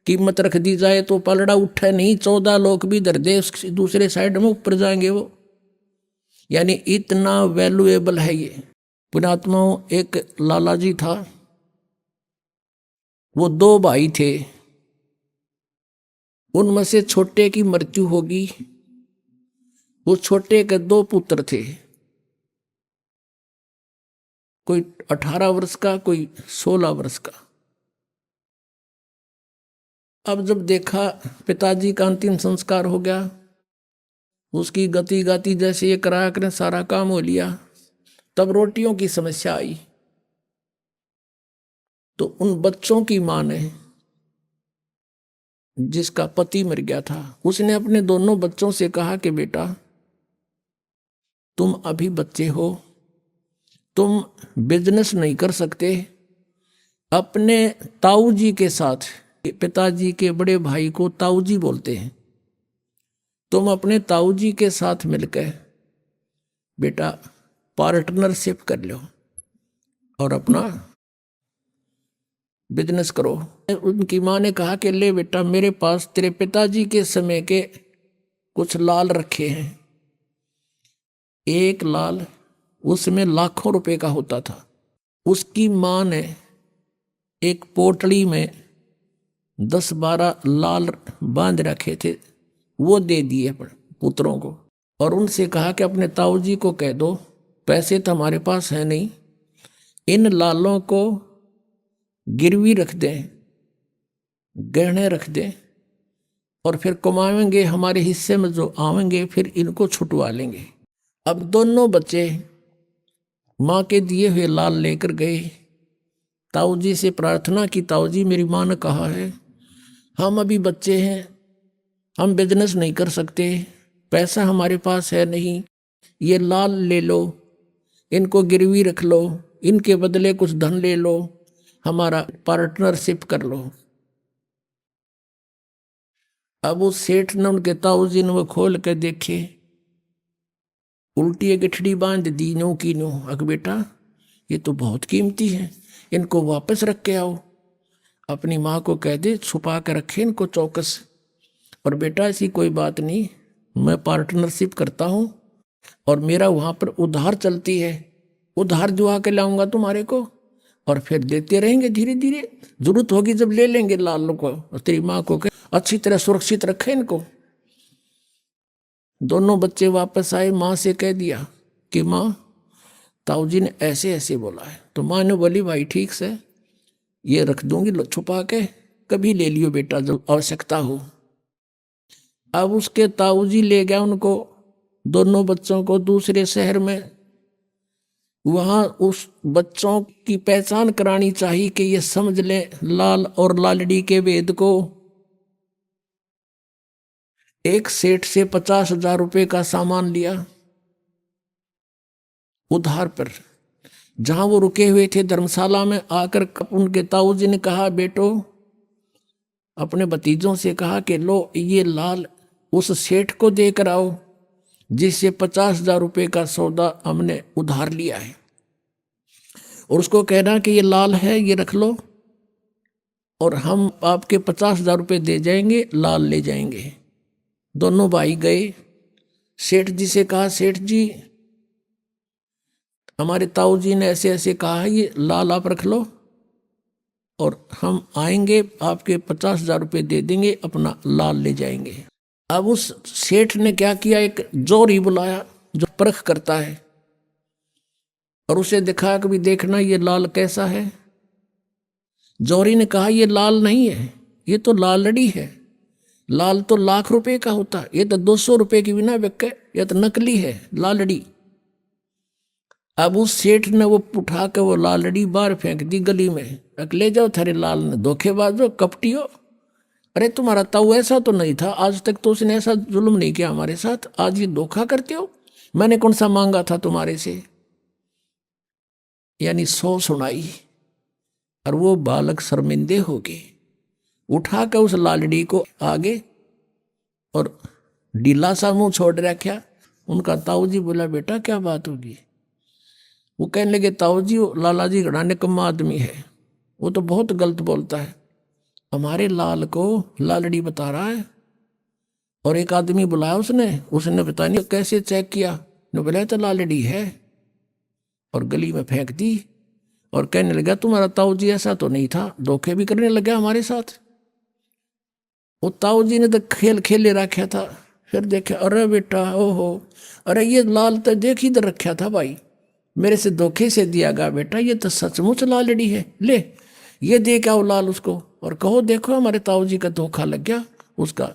कीमत रख दी जाए तो पलड़ा उठे नहीं, 14 लोग भी दर दे दूसरे साइड में ऊपर जाएंगे वो, यानी इतना वैल्यूएबल है ये। पुण्यात्माओं, एक लाला जी था, वो 2 भाई थे, उनमें से छोटे की मृत्यु होगी, वो छोटे के 2 पुत्र थे, कोई 18 वर्ष का, कोई 16 वर्ष का। अब जब देखा पिताजी का अंतिम संस्कार हो गया, उसकी गति गाती जैसे ये कराया करें सारा काम हो लिया, तब रोटियों की समस्या आई। तो उन बच्चों की मां ने, जिसका पति मर गया था, उसने अपने दोनों बच्चों से कहा कि बेटा तुम अभी बच्चे हो, तुम बिजनेस नहीं कर सकते, अपने ताऊ जी के साथ, पिताजी के बड़े भाई को ताऊ जी बोलते हैं, तुम अपने ताऊ जी के साथ मिलकर बेटा पार्टनरशिप कर लो और अपना बिजनेस करो। उनकी माँ ने कहा कि ले बेटा, मेरे पास तेरे पिताजी के समय के कुछ लाल रखे हैं, एक लाल उसमें लाखों रुपए का होता था। उसकी माँ ने एक पोटली में 10-12 लाल बांध रखे थे, वो दे दिए पुत्रों को, और उनसे कहा कि अपने ताऊ जी को कह दो, पैसे तो हमारे पास है नहीं, इन लालों को गिरवी रख दें, गहने रख दें, और फिर कमाएंगे, हमारे हिस्से में जो आवेंगे फिर इनको छुटवा लेंगे। अब दोनों बच्चे माँ के दिए हुए लाल लेकर गए, ताऊ जी से प्रार्थना की, ताऊ जी मेरी माँ ने कहा है हम अभी बच्चे हैं, हम बिजनेस नहीं कर सकते, पैसा हमारे पास है नहीं, ये लाल ले लो, इनको गिरवी रख लो, इनके बदले कुछ धन ले लो, हमारा पार्टनरशिप कर लो। अब उस सेठ ने, उनके ताऊ जी ने वो खोल के देखे, उल्टी गठड़ी बांध दी नो की नो। अग बेटा ये तो बहुत कीमती है, इनको वापस रख के आओ, अपनी माँ को कह दे छुपा के रखे इनको चौकस, और बेटा ऐसी कोई बात नहीं, मैं पार्टनरशिप करता हूँ और मेरा वहाँ पर उधार चलती है, उधार जुआ के लाऊंगा तुम्हारे को, और फिर देते रहेंगे धीरे धीरे, जरूरत होगी जब ले लेंगे लाल को। और तेरी माँ को कह अच्छी तरह सुरक्षित रखे इनको। दोनों बच्चे वापस आए, माँ से कह दिया कि माँ ताऊ जी ने ऐसे ऐसे बोला है। तो माँ ने बोली भाई ठीक से, ये रख दूंगी छुपा के, कभी ले लियो बेटा जब आवश्यकता हो। अब उसके ताऊ जी ले गया उनको, दोनों बच्चों को दूसरे शहर में, वहां उस बच्चों की पहचान करानी चाहिए कि ये समझ ले लाल और लालड़ी के वेद को। एक सेठ से 50,000 रुपए का सामान लिया उधार पर, जहां वो रुके हुए थे धर्मशाला में, आकर उनके ताऊ जी ने कहा बेटो, अपने भतीजों से कहा कि लो ये लाल उस सेठ को देकर आओ जिससे 50,000 रुपए का सौदा हमने उधार लिया है, और उसको कहना कि ये लाल है, ये रख लो, और हम आपके 50,000 रुपए दे जाएंगे, लाल ले जाएंगे। दोनों भाई गए, सेठ जी से कहा सेठ जी हमारे ताऊ जी ने ऐसे ऐसे कहा है, ये लाल आप रख लो और हम आएंगे आपके 50,000 रुपये दे देंगे, अपना लाल ले जाएंगे। अब उस सेठ ने क्या किया, एक जोरी बुलाया जो परख करता है, और उसे दिखा कि भी देखना ये लाल कैसा है। जौहरी ने कहा ये लाल नहीं है, ये तो लालड़ी है। लाल तो लाख रुपए का होता है, ये तो 200 रुपए की बिना बिके, ये तो नकली है लालड़ी। अब उस सेठ ने वो उठा के वो लालड़ी बाहर फेंक दी गली में। ले जाओ थारे लाल ने, धोखेबाज हो, कपटी हो। अरे तुम्हारा ताऊ ऐसा तो नहीं था, आज तक तो उसने ऐसा जुल्म नहीं किया हमारे साथ, आज ये धोखा करते हो। मैंने कौन सा मांगा था तुम्हारे से। यानी 100 सुनाई। और वो बालक शर्मिंदे हो गए, उठा के उस लालड़ी को आगे और ढीला सा मुंह छोड़ रखा। उनका ताऊ जी बोला बेटा क्या बात होगी। वो कहने लगे ताऊ जी लाला जी घड़ा निकम्मा आदमी है, वो तो बहुत गलत बोलता है। हमारे लाल को लालड़ी बता रहा है। और एक आदमी बुलाया उसने पता नहीं कैसे चेक किया, ने बोला तो लालड़ी है, और गली में फेंक दी। और कहने लगा तुम्हारा ताऊ जी ऐसा तो नहीं था, धोखे भी करने लगा हमारे साथ। वो ताऊ जी ने तो खेल खेले रखा था। फिर देखे अरे बेटा ओहो, अरे ये लाल तो देख इधर रखा था भाई, मेरे से धोखे से दिया गया बेटा, ये तो सचमुच लालड़ी है। ले ये दे क्या लाल उसको, और कहो देखो हमारे ताऊ जी का धोखा लग गया। उसका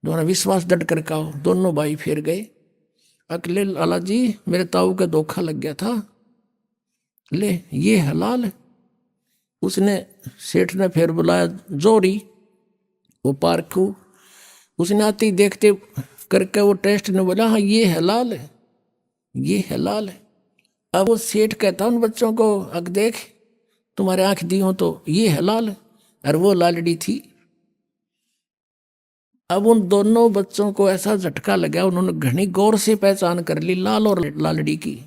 दोनों विश्वास डट कर कहो। दोनों भाई फिर गए। अकेले लाला जी मेरे ताऊ का धोखा लग गया था, ले ये है लाल। उसने सेठ ने फिर बुलाया जोरी, वो पारखू। उसने आते ही देखते करके वो टेस्ट ने बोला हाँ ये है लाल है, ये है लाल है। अब वो सेठ कहता उन बच्चों को अग देख तुम्हारे आंख दी हो तो ये है लाल, और वो लालड़ी थी। अब उन दोनों बच्चों को ऐसा झटका लगा, उन्होंने घनी गौर से पहचान कर ली लाल और लालड़ी की।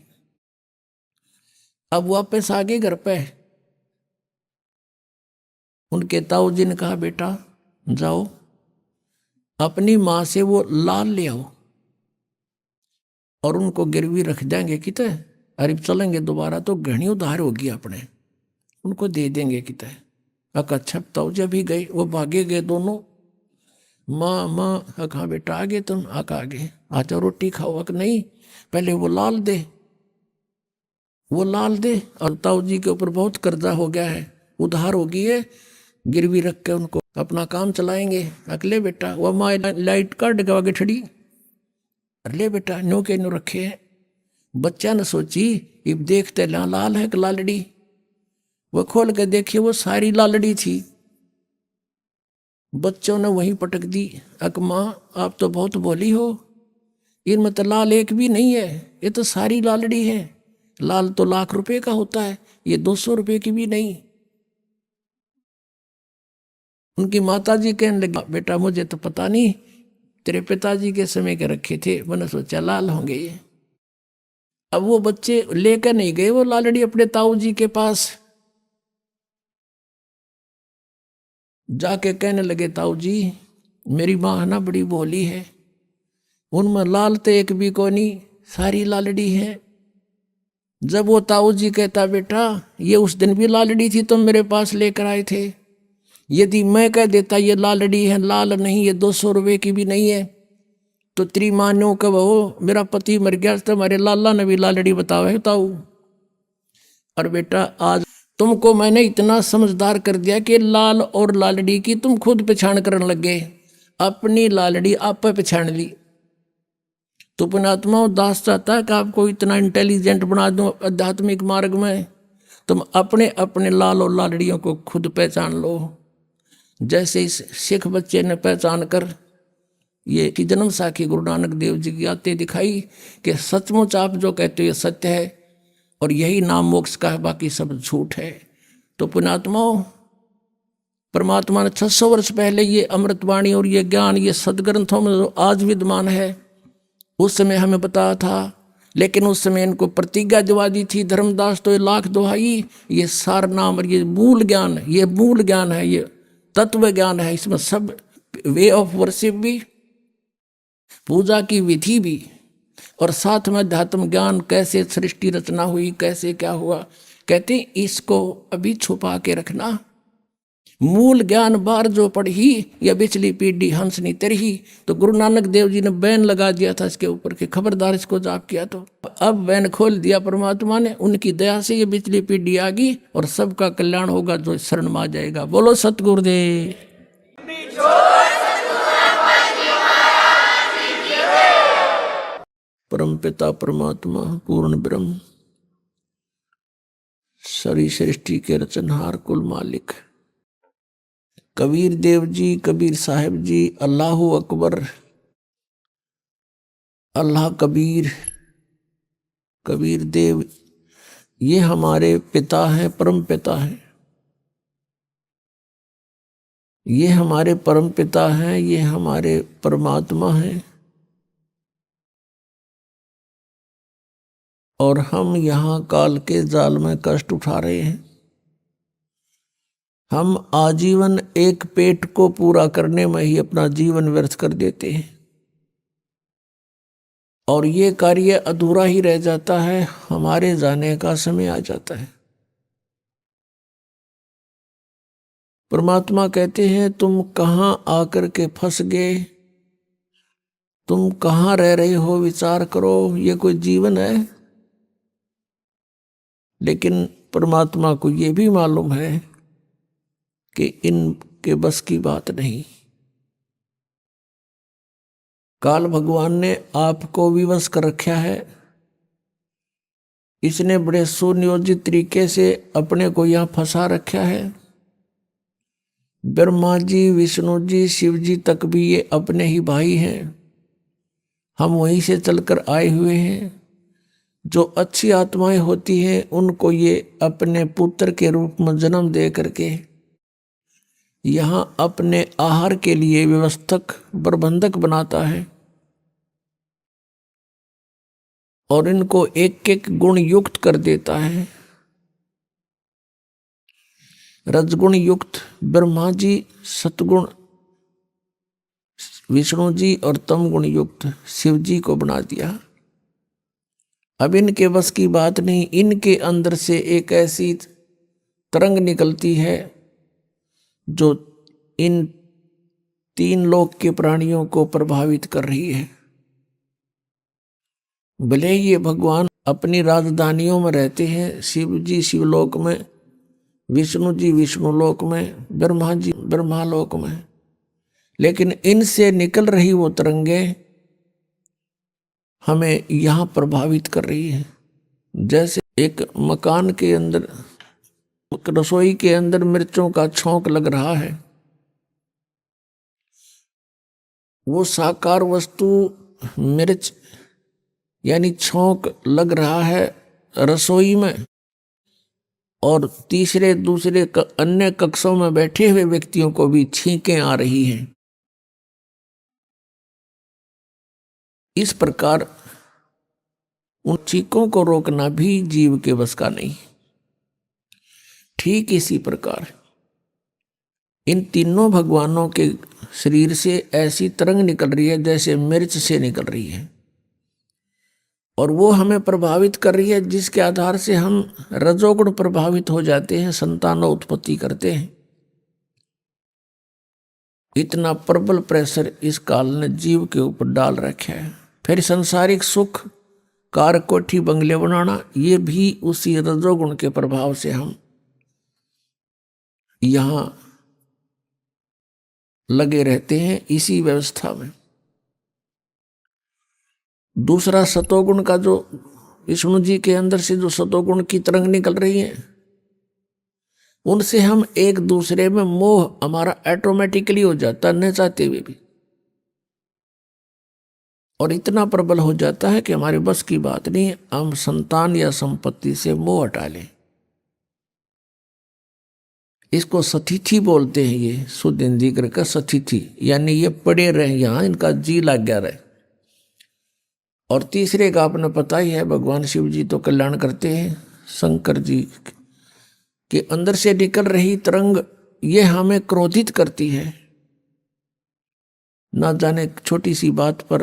अब वापस आगे घर पे उनके ताऊ जी ने कहा बेटा जाओ अपनी माँ से वो लाल ले आओ, और उनको गिरवी रख देंगे किते, अरे चलेंगे दोबारा तो घनी उधार होगी अपने, उनको दे देंगे किते। अच्छा ताऊ जी भी गए, वो भागे गए दोनों। माँ कहा बेटा आ गए तुम, आगे आजा रोटी खाओ। नहीं पहले वो लाल दे, वो लाल दे। और ताऊ जी के ऊपर बहुत कर्जा हो गया है, उधार हो गई है, गिरवी रख के उनको अपना काम चलाएंगे। अगले बेटा वो माँ लाइट काट गवा के ठड़ी, अरे बेटा नो के नो रखे हैं। बच्चा ने सोची इब देखते लाल है कि लालड़ी। वो खोल के देखिए वो सारी लालड़ी थी। बच्चों ने वहीं पटक दी। अक माँ आप तो बहुत बोली हो, इनमें तो लाल एक भी नहीं है, ये तो सारी लालड़ी है। लाल तो लाख रुपए का होता है, ये 200 रुपए की भी नहीं। उनकी माताजी कहने लगी बेटा मुझे तो पता नहीं, तेरे पिताजी के समय के रखे थे, मैंने सोचा लाल होंगे ये। अब वो बच्चे लेकर नहीं गए वो लालड़ी अपने ताऊ जी के पास। जाके कहने लगे ताऊ जी मेरी माँ ना बड़ी भोली है, उनमें लाल तो एक भी को नहीं, सारी लालड़ी है। जब वो ताऊ जी कहता बेटा ये उस दिन भी लालड़ी थी तुम मेरे पास लेकर आए थे, यदि मैं कह देता ये लालड़ी है, लाल नहीं, ये 200 रुपए की भी नहीं है, तो तेरी माँ नो कब हो मेरा पति मर गया, तुम्हारे लाला ने भी लालड़ी बताओ है ताऊ। और बेटा आज तुमको मैंने इतना समझदार कर दिया कि लाल और लालड़ी की तुम खुद पहचान करने लग गए, अपनी लालड़ी आप पहचान ली। तो पुण्यात्मा दास चाहता है कि आपको इतना इंटेलिजेंट बना दूं आध्यात्मिक मार्ग में, तुम अपने अपने लाल और लालड़ियों को खुद पहचान लो। जैसे इस सिख बच्चे ने पहचान कर ये कि जन्म साखी गुरु नानक देव जी की आते दिखाई कि सचमुच आप जो कहते हो ये सत्य है और यही नाम मोक्ष का है, बाकी सब झूठ है। तो पुण्यात्माओं परमात्मा ने 600 वर्ष पहले ये अमृतवाणी और ये ज्ञान ये सदग्रंथों में जो आज विद्यमान है उस समय हमें बताया था, लेकिन उस समय इनको प्रतिज्ञा दिवा दी थी धर्मदास तो ये लाख दुहाई, ये सार नाम और ये मूल ज्ञान, ये मूल ज्ञान है, ये तत्व ज्ञान है। इसमें सब वे ऑफ वर्शिप भी, पूजा की विधि भी, और साथ में अध्यात्म ज्ञान, कैसे सृष्टि रचना हुई, कैसे क्या हुआ। कहते इसको अभी छुपा के रखना, मूल ज्ञान बार जो पढ़ी, या बिचली पीढ़ी हंस नहीं तरही। तो गुरु नानक देव जी ने बैन लगा दिया था इसके ऊपर कि खबरदार इसको जाप किया। तो अब बैन खोल दिया परमात्मा ने, उनकी दया से ये बिचली पीढ़ी आ गई और सबका कल्याण होगा जो शरण में आ जाएगा। बोलो सतगुरुदेव। परम पिता परमात्मा पूर्ण ब्रह्म, सारी सृष्टि के रचनहार कुल मालिक कबीर देव जी, कबीर साहिब जी, अल्लाहु अकबर, अल्लाह कबीर, कबीर देव, ये हमारे पिता हैं, परम पिता हैं। ये हमारे परम पिता हैं, ये हमारे परमात्मा हैं। और हम यहाँ काल के जाल में कष्ट उठा रहे हैं। हम आजीवन एक पेट को पूरा करने में ही अपना जीवन व्यर्थ कर देते हैं और ये कार्य अधूरा ही रह जाता है। हमारे जाने का समय आ जाता है। परमात्मा कहते हैं, तुम कहाँ आकर के फंस गए, तुम कहाँ रह रहे हो, विचार करो। ये कोई जीवन है? लेकिन परमात्मा को ये भी मालूम है कि इनके बस की बात नहीं। काल भगवान ने आपको विवश कर रखा है। इसने बड़े सुनियोजित तरीके से अपने को यहाँ फंसा रखा है। ब्रह्मा जी, विष्णु जी, शिव जी तक भी ये अपने ही भाई हैं। हम वहीं से चलकर आए हुए हैं। जो अच्छी आत्माएं होती हैं उनको ये अपने पुत्र के रूप में जन्म दे करके यहाँ अपने आहार के लिए व्यवस्थक प्रबंधक बनाता है और इनको एक एक गुण युक्त कर देता है। रजगुण युक्त ब्रह्मा जी, सतगुण विष्णु जी और तम गुण युक्त शिव जी को बना दिया। अब इनके बस की बात नहीं। इनके अंदर से एक ऐसी तरंग निकलती है जो इन तीन लोक के प्राणियों को प्रभावित कर रही है। भले ही ये भगवान अपनी राजधानियों में रहते हैं, शिव जी शिवलोक में, विष्णु जी विष्णुलोक में, ब्रह्मा जी ब्रह्मालोक में, लेकिन इनसे निकल रही वो तरंगें हमें यहाँ प्रभावित कर रही है। जैसे एक मकान के अंदर, रसोई के अंदर मिर्चों का छौंक लग रहा है। वो साकार वस्तु मिर्च यानी छौंक लग रहा है रसोई में, और तीसरे दूसरे अन्य कक्षों में बैठे हुए व्यक्तियों को भी छींकें आ रही हैं। इस प्रकार उन चीखों को रोकना भी जीव के बस का नहीं। ठीक इसी प्रकार इन तीनों भगवानों के शरीर से ऐसी तरंग निकल रही है जैसे मिर्च से निकल रही है, और वो हमें प्रभावित कर रही है, जिसके आधार से हम रजोगुण प्रभावित हो जाते हैं, संतान उत्पत्ति करते हैं। इतना प्रबल प्रेशर इस काल ने जीव के ऊपर डाल रखा है। फिर संसारिक सुख, कार कोठी बंगले बनाना, ये भी उसी रजोगुण के प्रभाव से हम यहाँ लगे रहते हैं, इसी व्यवस्था में। दूसरा सतोगुण का जो विष्णु जी के अंदर से जो सतोगुण की तरंग निकल रही है, उनसे हम एक दूसरे में मोह हमारा ऑटोमेटिकली हो जाता है, न चाहते हुए भी, और इतना प्रबल हो जाता है कि हमारे बस की बात नहीं, हम संतान या संपत्ति से मोह हटा लें। इसको सतिथि बोलते हैं। ये शुद्ध हिंदी का सतिथि, यानी ये पड़े रहे यहाँ, इनका जी लग गया रहे। और तीसरे का आपने पता ही है, भगवान शिव जी तो कल्याण करते हैं। शंकर जी के अंदर से निकल रही तरंग ये हमें क्रोधित करती है। ना जाने छोटी सी बात पर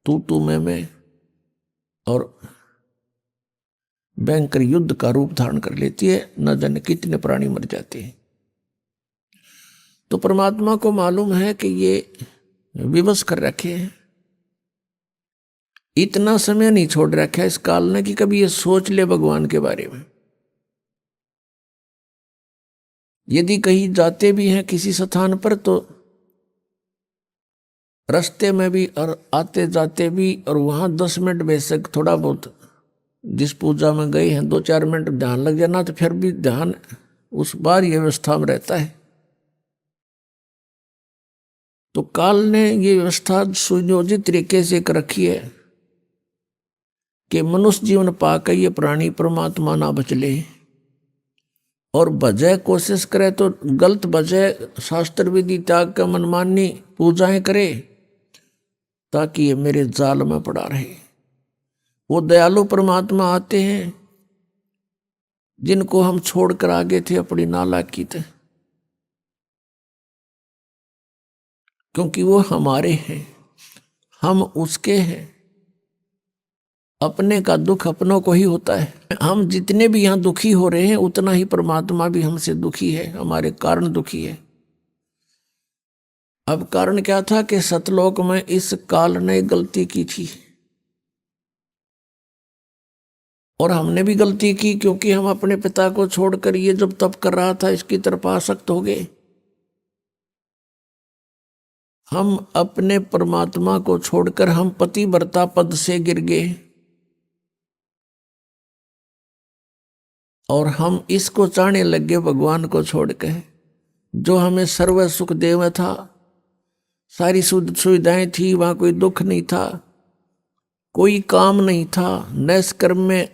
तू मैं और भयंकर युद्ध का रूप धारण कर लेती है। न जाने कितने प्राणी मर जाते हैं। तो परमात्मा को मालूम है कि ये विवश कर रखे हैं, इतना समय नहीं छोड़ रखा है इस काल ने कि कभी ये सोच ले भगवान के बारे में। यदि कहीं जाते भी हैं किसी स्थान पर तो रास्ते में भी और आते जाते भी, और वहां 10 मिनट बेशक थोड़ा बहुत जिस पूजा में गए हैं 2-4 मिनट ध्यान लग जाना, तो फिर भी ध्यान उस बार ये व्यवस्था में रहता है। तो काल ने ये व्यवस्था सुनियोजित तरीके से कर रखी है कि मनुष्य जीवन पाकर ये प्राणी परमात्मा ना बचले, और बजाय कोशिश करे तो गलत बजाय शास्त्र विधि त्याग का मनमानी पूजाएं करे ताकि ये मेरे जाल में पड़ा रहे। वो दयालु परमात्मा आते हैं जिनको हम छोड़कर आगे थे अपनी नालायकी थे, क्योंकि वो हमारे हैं, हम उसके हैं। अपने का दुख अपनों को ही होता है। हम जितने भी यहाँ दुखी हो रहे हैं उतना ही परमात्मा भी हमसे दुखी है, हमारे कारण दुखी है। अब कारण क्या था कि सतलोक में इस काल ने गलती की थी, और हमने भी गलती की, क्योंकि हम अपने पिता को छोड़कर ये जब तप कर रहा था इसकी तरफ आसक्त हो गए। हम अपने परमात्मा को छोड़कर हम पतिव्रता पद से गिर गए, और हम इसको चाहने लगे भगवान को छोड़कर, जो हमें सर्व सुख देव था, सारी सुविधाएं थी, वहां कोई दुख नहीं था, कोई काम नहीं था, नैष्कर्म में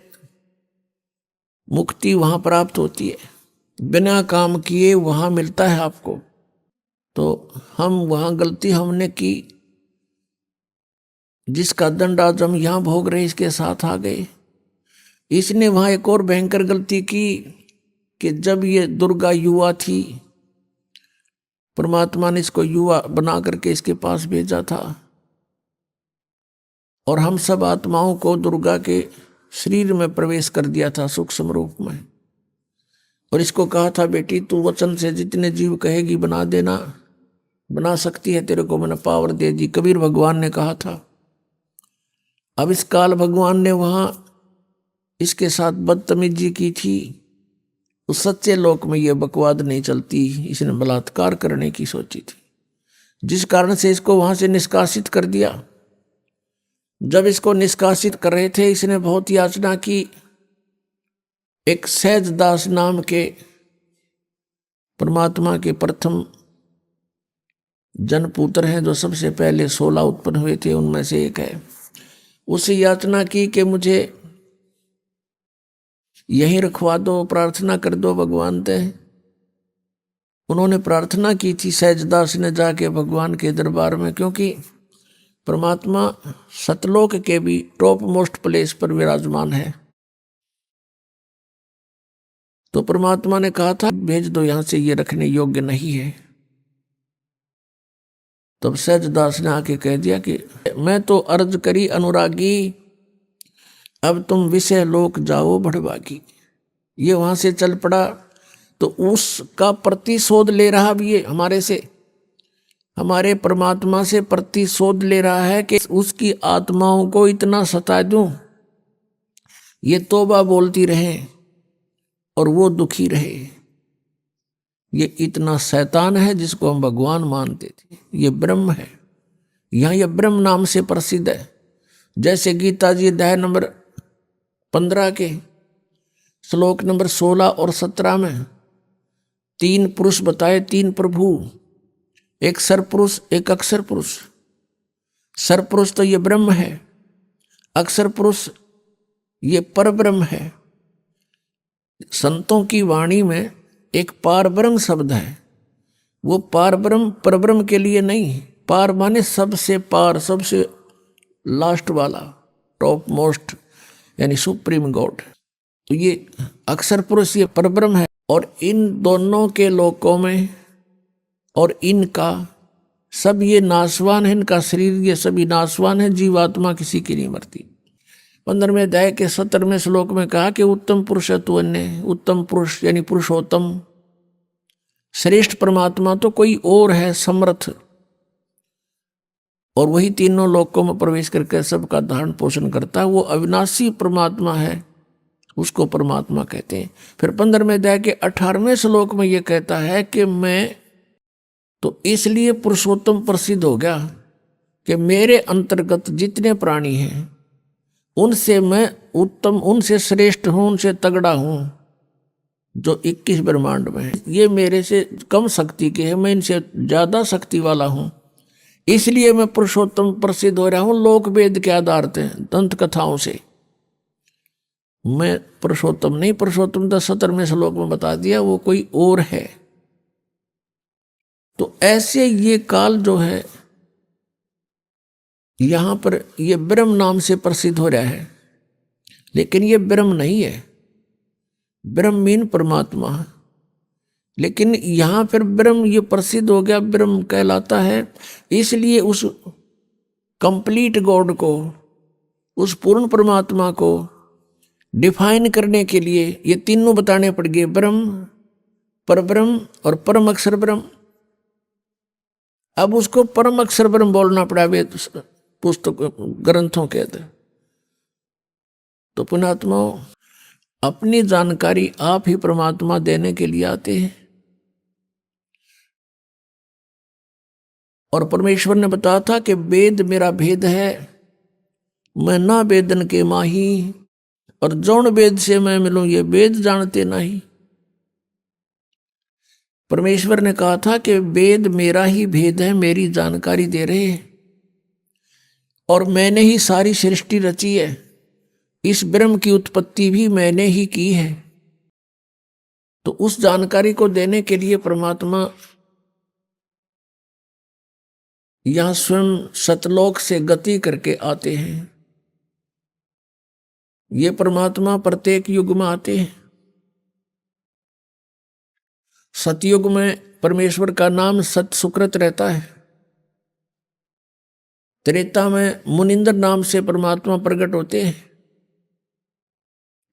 मुक्ति वहां प्राप्त होती है, बिना काम किए वहां मिलता है आपको। तो हम वहां गलती हमने की, जिसका दंड आज हम यहां भोग रहे इसके साथ आ गए। इसने वहां एक और भयंकर गलती की कि जब ये दुर्गा युवा थी, परमात्मा ने इसको युवा बना करके इसके पास भेजा था, और हम सब आत्माओं को दुर्गा के शरीर में प्रवेश कर दिया था सूक्ष्म रूप में, और इसको कहा था बेटी तू वचन से जितने जीव कहेगी बना देना, बना सकती है, तेरे को मैंने पावर दे दी, कबीर भगवान ने कहा था। अब इस काल भगवान ने वहां इसके साथ बदतमीजी की थी। उस सच्चे लोक में यह बकवाद नहीं चलती, इसने बलात्कार करने की सोची थी, जिस कारण से इसको वहां से निष्कासित कर दिया। जब इसको निष्कासित कर रहे थे इसने बहुत याचना की। एक सहजदास नाम के परमात्मा के प्रथम जनपुत्र हैं, जो सबसे पहले 16 उत्पन्न हुए थे उनमें से एक है। उसे याचना की कि मुझे यहीं रखवा दो, प्रार्थना कर दो भगवान ते। उन्होंने प्रार्थना की थी सहजदास ने जाके भगवान के दरबार में, क्योंकि परमात्मा सतलोक के भी टॉप मोस्ट प्लेस पर विराजमान है। तो परमात्मा ने कहा था भेज दो, यहां से ये रखने योग्य नहीं है। तब सहजदास ने आके कह दिया कि मैं तो अर्ज करी अनुरागी, अब तुम विषय लोक जाओ भड़भागी। ये वहां से चल पड़ा, तो उसका प्रतिशोध ले रहा भी ये हमारे से, हमारे परमात्मा से प्रतिशोध ले रहा है कि उसकी आत्माओं को इतना सता दूं, ये तौबा बोलती रहे और वो दुखी रहे। ये इतना शैतान है जिसको हम भगवान मानते थे, ये ब्रह्म है। यहाँ ये ब्रह्म नाम से प्रसिद्ध है। जैसे गीता जी अध्याय नंबर 15 के श्लोक नंबर 16 और 17 में 3 पुरुष बताए, 3 प्रभु, एक सरपुरुष एक अक्षर पुरुष। सरपुरुष तो ये ब्रह्म है, अक्षर पुरुष ये परब्रह्म है। संतों की वाणी में एक पारब्रह्म शब्द है, वो पारब्रह्म परब्रह्म के लिए नहीं, पार माने सबसे पार, सबसे लास्ट वाला, टॉप मोस्ट, यानी सुप्रीम गॉड। तो ये अक्षर पुरुष ये परब्रह्म है, और इन दोनों के लोकों में और इनका सब ये नाशवान है, इनका शरीर ये सभी नाशवान है, जीवात्मा किसी की नहीं मरती। 15वें अध्याय के 17वें श्लोक में कहा कि उत्तम पुरुष तू अन्य, उत्तम पुरुष यानी पुरुषोत्तम श्रेष्ठ परमात्मा तो कोई और है समर्थ, और वही तीनों लोकों में प्रवेश करके सबका धारण पोषण करता है। वो अविनाशी परमात्मा है, उसको परमात्मा कहते हैं। फिर 15वें अध्याय के 18वें श्लोक में ये कहता है कि मैं तो इसलिए पुरुषोत्तम प्रसिद्ध हो गया कि मेरे अंतर्गत जितने प्राणी हैं उनसे मैं उत्तम, उनसे श्रेष्ठ हूं, उनसे तगड़ा हूं। जो 21 ब्रह्मांड में है ये मेरे से कम शक्ति के हैं, मैं इनसे ज्यादा शक्ति वाला हूं, इसलिए मैं पुरुषोत्तम प्रसिद्ध हो रहा हूं। लोक वेद के आधार से, दंत कथाओं से मैं पुरुषोत्तम नहीं, पुरुषोत्तम तो 17वें श्लोक में बता दिया, वो कोई और है। तो ऐसे ये काल जो है यहां पर ये ब्रह्म नाम से प्रसिद्ध हो रहा है, लेकिन ये ब्रह्म नहीं है। ब्रह्म मीन परमात्मा, लेकिन यहां पर ब्रह्म ये प्रसिद्ध हो गया, ब्रह्म कहलाता है। इसलिए उस कंप्लीट गॉड को, उस पूर्ण परमात्मा को डिफाइन करने के लिए ये तीनों बताने पड़ गए, ब्रह्म, परब्रह्म और परम अक्षर ब्रह्म। अब उसको परम अक्षर ब्रह्म बोलना पड़ा वेद पुस्तक ग्रंथों के अंदर। तो पुण्यात्माओं, अपनी जानकारी आप ही परमात्मा देने के लिए आते हैं। और परमेश्वर ने बताया था कि वेद मेरा भेद है, मैं ना वेदन के माही, और जौन वेद से मैं मिलूं ये वेद जानते नहीं। परमेश्वर ने कहा था कि वेद मेरा ही भेद है, मेरी जानकारी दे रहे हैं, और मैंने ही सारी सृष्टि रची है, इस ब्रह्म की उत्पत्ति भी मैंने ही की है। तो उस जानकारी को देने के लिए परमात्मा यहां स्वयं सतलोक से गति करके आते हैं। ये परमात्मा प्रत्येक युग में आते हैं। सतयुग में परमेश्वर का नाम सत सुकृत रहता है। त्रेता में मुनिंदर नाम से परमात्मा प्रकट होते हैं।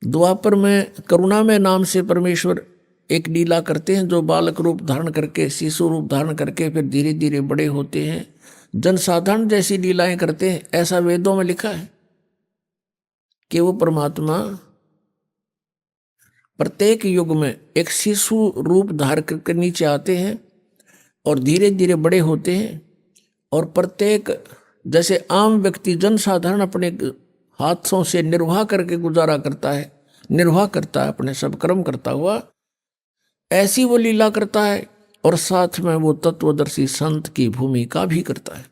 द्वापर में करुणा में नाम से परमेश्वर एक लीला करते हैं, जो बालक रूप धारण करके, शिशु रूप धारण करके फिर धीरे धीरे बड़े होते हैं, जनसाधारण जैसी लीलाएं करते हैं। ऐसा वेदों में लिखा है कि वो परमात्मा प्रत्येक युग में एक शिशु रूप धारण करके नीचे आते हैं और धीरे धीरे बड़े होते हैं। और प्रत्येक, जैसे आम व्यक्ति जनसाधारण अपने हाथों से निर्वाह करके गुजारा करता है, निर्वाह करता है, अपने सब कर्म करता हुआ, ऐसी वो लीला करता है। और साथ में वो तत्वदर्शी संत की भूमिका भी करता है।